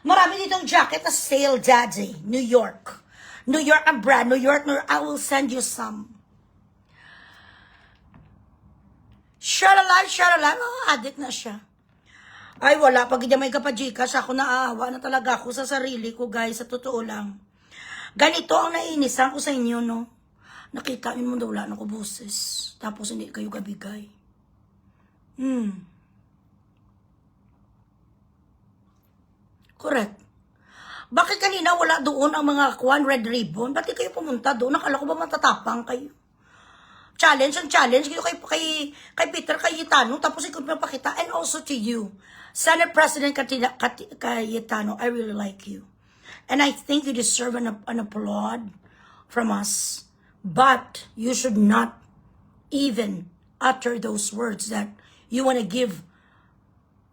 Marami ditong jacket na sale, daddy. New York. New York ang brand. New York, I will send you some. Share alive. Oh, addict na siya. Ay, wala. Pag hindi may kapajikas, ako naaawa na talaga ako sa sarili ko, guys. Sa totoo lang. Ganito ang nainisan ko sa inyo, no? Nakita mo daw wala na ko boses. Tapos hindi kayo gabigay. Correct. Bakit kanina wala doon ang mga red ribbon? Ba't di kayo pumunta doon? Nakala ko ba matatapang kayo? Challenge kayo kay Peter Cayetano, tapos ikaw pinapakita. And also to you, Senate President Cayetano, I really like you. And I think you deserve an applaud from us. But you should not even utter those words that you want to give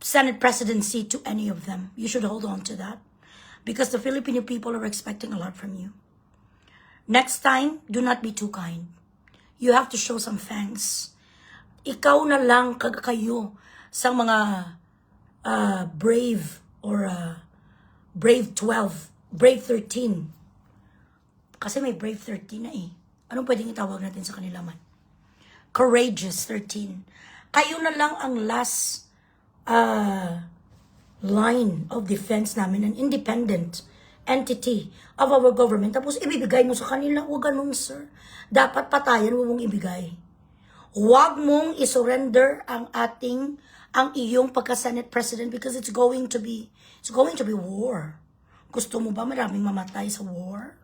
Senate presidency to any of them. You should hold on to that. Because the Filipino people are expecting a lot from you. Next time, do not be too kind. You have to show some thanks. Ikaw na lang kayo sa mga brave or brave 12, brave 13. Kasi may brave 13 na eh. Anong pwedeng itawag natin sa kanila man? Courageous 13. Kayo na lang ang last line of defense namin, an independent entity of our government. Tapos ibibigay mo sa kanila. Huwag ganun, sir. Dapat patayan mo mong ibigay. Huwag mong isurrender ang iyong pagka-Senate President because it's going to be war. Gusto mo ba maraming mamatay sa war?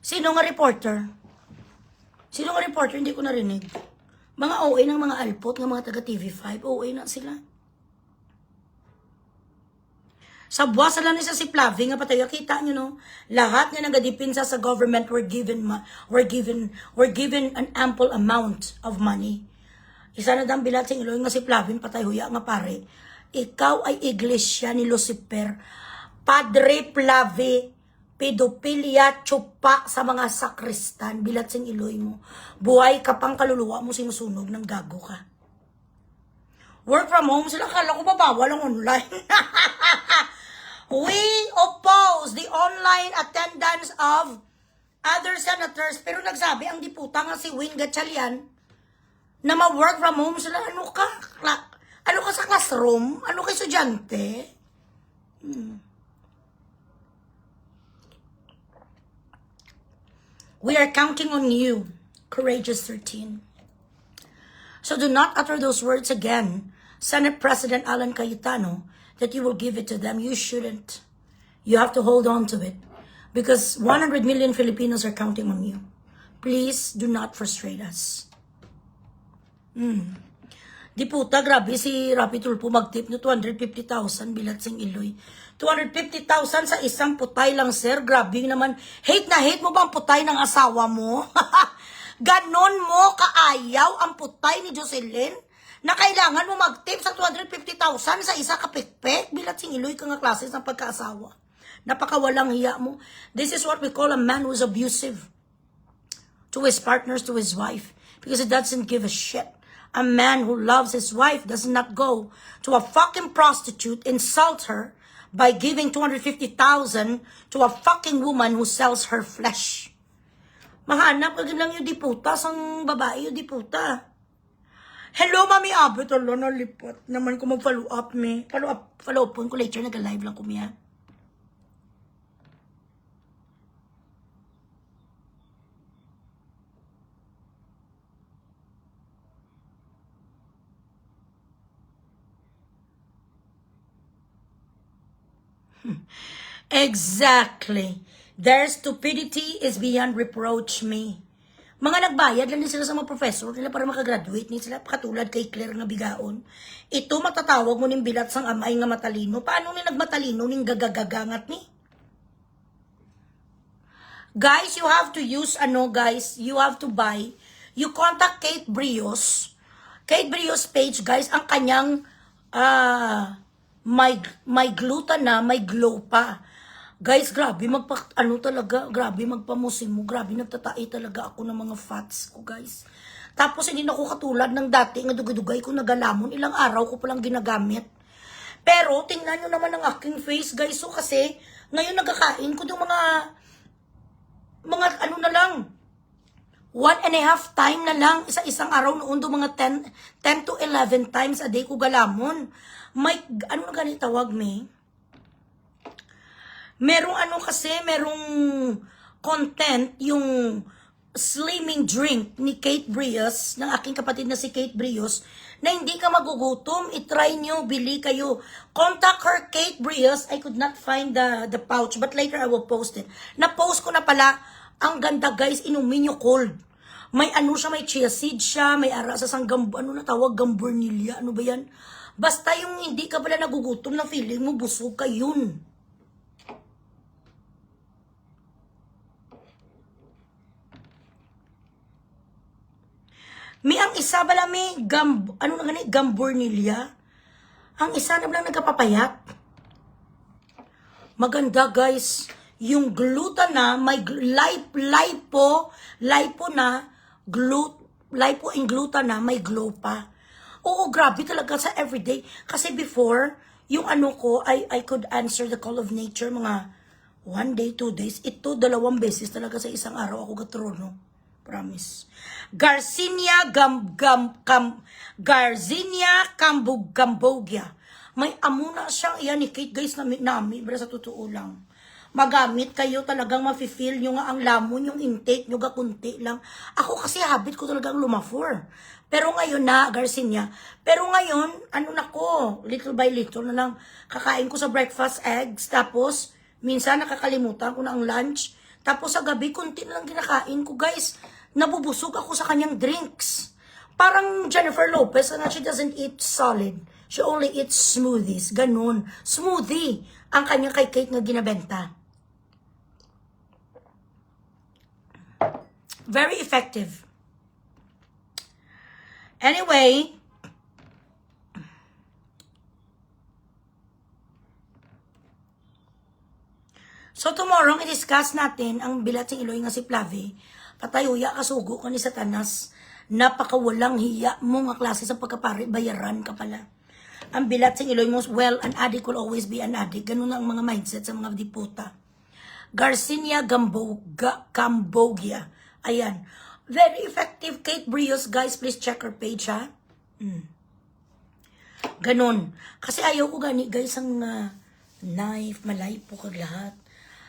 Sino nga reporter? Hindi ko narinig. Mga OA ng mga alpot, ng mga taga TV5, OA na sila. Sa buwasa lang niya si Flavie nga patayo, kita nyo no, lahat nga nagadipinsa sa government were given an ample amount of money. Isa na dang bilat sing iloy nga si Flavie patayo ya nga pare. Ikaw ay iglesia ni Lucifer. Padre Flavie, pedopilia, tsupa sa mga sakristan, bilat sing iloy mo. Buhay ka pang kaluluwa mo, sinusunog ng gago ka. Work from home sila, kala ko ba bawal ang online? We oppose the online attendance of other senators, pero nagsabi ang diputa nga si Win Gatchalian na ma-work from home sila. Ano ka sa classroom? Ano ka estudyante? We are counting on you, Courageous 13. So do not utter those words again, Senate President Alan Cayetano, that you will give it to them. You shouldn't. You have to hold on to it. Because 100 million Filipinos are counting on you. Please do not frustrate us. Di puta, grabe si Rapi Tulfo mag-tip no 250,000 bilat sing iloy. 250,000 sa isang putay lang, sir. Grabe naman. Hate na hate mo ba ang putay ng asawa mo? Ganon mo kaayaw ang putay ni Jocelyn na kailangan mo mag-tip sa 250,000 sa isa kapikpek bilat sing iloy ka nga klases ng pagkaasawa. Napakawalang hiya mo. This is what we call a man who is abusive to his partners, to his wife, because he doesn't give a shit. A man who loves his wife does not go to a fucking prostitute, insult her by giving 250,000 to a fucking woman who sells her flesh. Mahanap ka lang yung diputa sang babae yung diputa. Hello, Mami Abet. Alo, nalipat naman ko mag-follow up me. Follow up po ko later. Nag-live lang ko miya. Exactly. Their stupidity is beyond reproach me. Mga nagbayad lang din sila sa mga professor nila para makagraduate ni sila katulad kay Claire nga bigaon. Ito matatawag mo ning bilat sang amay nga matalino. Paano ni nagmatalino ning gagagagangat ni? Guys, you have to use guys, you have to buy. You contact Kate Brios. Kate Brios page, guys, ang kanyang may gluta na, may glow pa. Guys, grabe grabe magpamusimo, grabe nagtatai talaga ako ng mga fats ko, guys. Tapos hindi na ako katulad ng dati nga dugay-dugay ko nagalamon, ilang araw ko palang ginagamit. Pero tingnan nyo naman ang aking face, guys. So kasi ngayon nagkakain ko ng mga na lang 1.5 time na lang isang araw noon do mga 10 to 11 times a day ko galamon. May na ganit tawag me? Merong content yung slimming drink ni Kate Brios, ng aking kapatid na si Kate Brios, na hindi ka magugutom. I-try nyo, bili kayo. Contact her, Kate Brios. I could not find the pouch, but later I will post it. Na-post ko na pala. Ang ganda, guys, inumin nyo cold. May siya, may chia seed siya, may ara sa gamburnilla, ano ba yan? Basta yung hindi ka pala nagugutom na feeling mo, busog ka, yun. Ang isa bala gamburnilla. Ang isa na lang nagkapapayat. Maganda, guys. Yung gluta na, may lipo and gluta na, may glow pa. Oo, grabe talaga sa everyday. Kasi before, yung ko, I could answer the call of nature mga 1 day, 2 days. Ito, 2 beses talaga sa isang araw ako gatrono. Promise. Garcinia Cambogia. May amuna siyang iyan ni Kate, guys, nami, bro, sa totoo lang. Magamit kayo talagang mafe-feel nyo nga ang lamon, yung intake nyo gakunti lang. Ako kasi habit ko talagang lumafor. Pero ngayon na, Garcinia, pero ngayon, little by little na lang, kakain ko sa breakfast eggs, tapos, minsan nakakalimutan ko na ang lunch, tapos sa gabi, kunti na lang kinakain ko, guys. Nabubusog ako sa kanyang drinks. Parang Jennifer Lopez, na she doesn't eat solid. She only eats smoothies. Ganun. Smoothie ang kanyang kay Kate na ginabenta. Very effective. Anyway, so tomorrow, i-discuss natin ang bilat ng Iloy nga si Flavi. Patayuya kasugo ka ni Satanas. Napakawalang hiya mo nga klase sa pagkapari. Bayaran ka pala. Ang bilat ng Iloy mo, well, an addict will always be an addict. Ganun ang mga mindset sa mga diputa. Garcinia Cambogia. Ayan. Very effective Kate Brios, guys. Please check her page, ha? Ganun. Kasi ayaw ko gani, guys, ang knife, malay po kag lahat.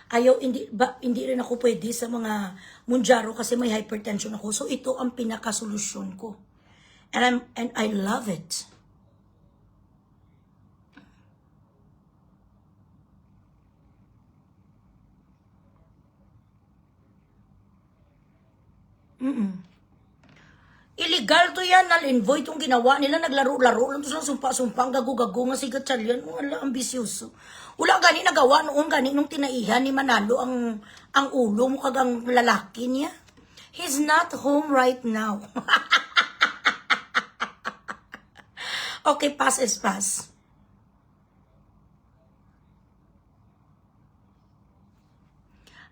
Ayaw, hindi rin ako pwede sa mga munjaro kasi may hypertension ako. So, ito ang pinakasolusyon ko. And I love it. Illegal to yan, null-and-void itong ginawa nila, naglaro-laro lang to sa sumpa-sumpa, ang gago-gago nga si Gatchalian, wala, ambisyoso. Wala gani nagawa noon gani nung tinaihan ni Manalo ang ulo mo kagang lalaki niya. He's not home right now. Okay, pass is pass.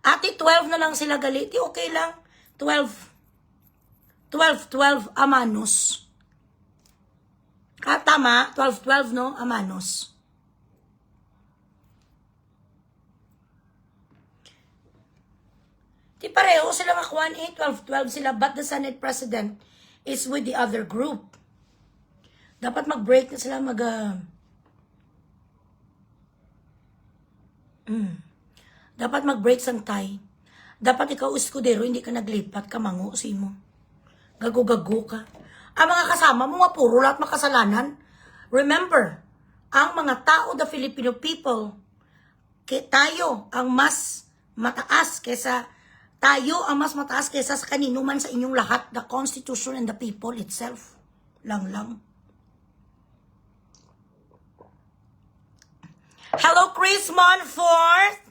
Ate, 12 na lang sila galiti, okay lang. 12 amanos. Tama, 12 no, amanos. Di pareho sila makuhaan 12 sila, but the Senate President is with the other group. Dapat mag-break na sila, dapat mag-break santay. Dapat ikaw iskudero, hindi ka naglipat, kamango si mo. Gago-gago ka. Ang mga kasama mo, puro lahat makasalanan. Remember, ang mga tao, the Filipino people, tayo ang mas mataas kesa sa kanino man sa inyong lahat, the Constitution and the people itself. Lang. Hello, Chris Monfort!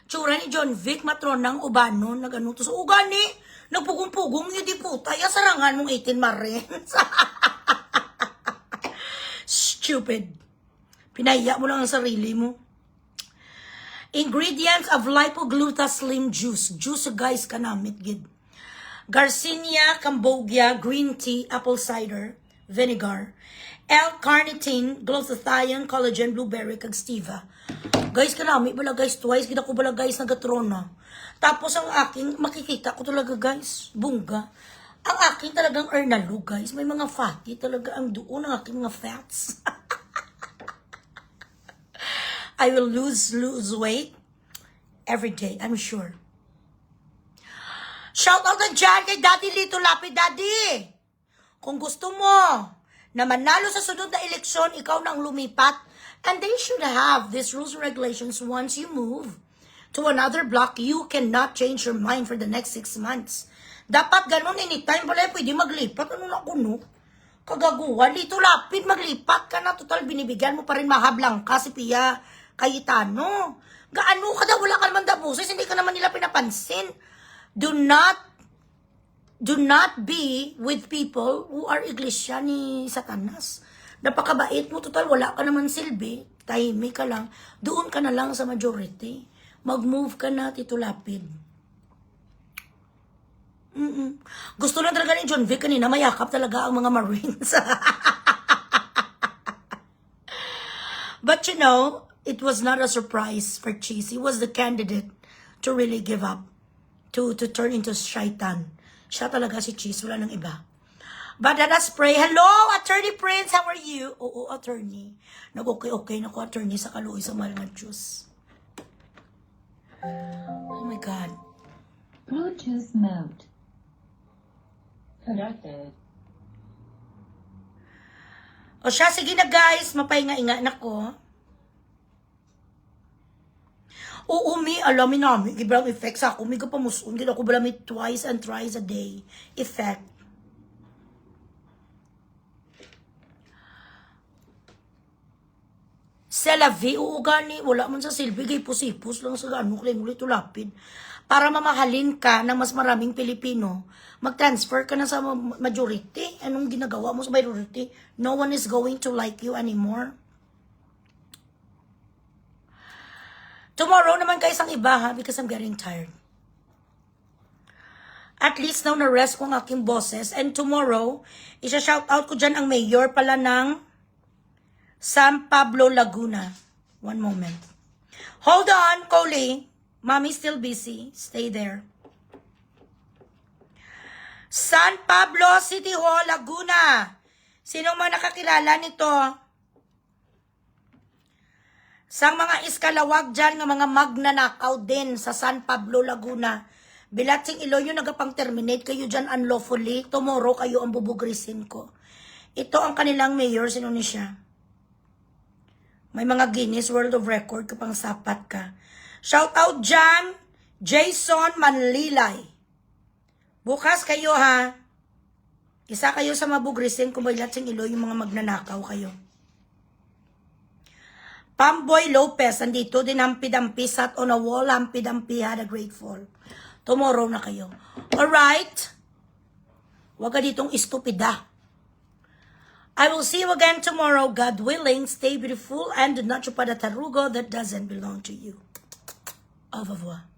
Tsura ni John Vic, matron ng ubano, naganuto sa ugani, nagpugong-pugong, hindi puta, sarangan mong 18 marins. Stupid. Pinaya mo lang ang sarili mo. Ingredients of Lipogluta Slim Juice. Juice, guys, kanamit, gid. Garcinia, Cambogia, green tea, apple cider, vinegar, L-carnitine, glutathione, collagen, blueberry, kag stevia. Guys, kanami bala guys, twice, gina ko bala guys, nagatrona. Tapos ang aking, makikita ko talaga guys, bungga. Ang aking talagang ernalo guys, may mga fatty talaga ang doon, ang aking mga fats. I will lose weight every day, I'm sure. Shout out na dyan kay Daddy Lito Lapid, Daddy! Kung gusto mo na manalo sa sunod na eleksyon, ikaw na ang lumipat. And they should have these rules and regulations once you move to another block. You cannot change your mind for the next 6 months. Dapat ganun, anytime pala pwede maglipat. Ano na kuno? Kagaguhan, Lito Lapid, maglipat ka na. Total, binibigyan mo pa rin mahablang ka si Pia Cayetano. Gaano ka daw, wala ka naman dabuses, hindi ka naman nila pinapansin. Do not be with people who are iglesia ni Satanas. Napakabait mo, total, wala ka naman silbi. Tahimik ka lang. Doon ka na lang sa majority. Mag-move ka na, Tito Lapid. Gusto lang talaga ni John Vic kanina, mayakap talaga ang mga Marines. But you know, it was not a surprise for Cheese. He was the candidate to really give up, to turn into shaitan. Siya talaga si Cheese, wala nang iba. But let us pray. Hello, Attorney Prince, how are you? Oo, attorney. Nag-okay na ko, attorney, sa kaluoy sa mahal ng Diyos. Oh my God. Bluetooth mode connected. O siya, sige na guys, mapahinga-inga na ko. Oo, alamin namin, ibrang effect sa ako, may kapamusun, gina ko bala twice and thrice a day effect. Sa lavi, oo gani, wala man sa silbi, gay pusipus lang sa gano'ng kling ulit ulapin. Para mamahalin ka ng mas maraming Pilipino, mag-transfer ka na sa majority. Anong ginagawa mo sa majority? No one is going to like you anymore. Tomorrow naman guys ang iba ha, because I'm getting tired. At least now na-rest ko ang aking bosses. And tomorrow, isa-shout out ko dyan ang mayor pala ng San Pablo, Laguna. One moment. Hold on, Coley. Mommy's still busy. Stay there. San Pablo City Hall, Laguna. Sino man nakakilala nito? Sang mga iskalawag dyan nga mga magnanakaw din sa San Pablo, Laguna. Bilatsing Iloyo nagapang-terminate kayo dyan unlawfully. Tomorrow kayo ang bubugrisin ko. Ito ang kanilang mayor, sino ni siya? May mga Guinness World of Record kapang sapat ka. Shout out dyan, Jason Manlilay. Bukas kayo ha. Isa kayo sa mabugrisin kung bilatsing Iloyo yung mga magnanakaw kayo. Pamboy Lopez, andito din hampi-dampi, sat on a wall, hampi-dampi, had a great fall. Tomorrow na kayo. Alright? Huwag ka ditong istupida. I will see you again tomorrow, God willing. Stay beautiful and do not chupa the tarugo that doesn't belong to you. Au revoir.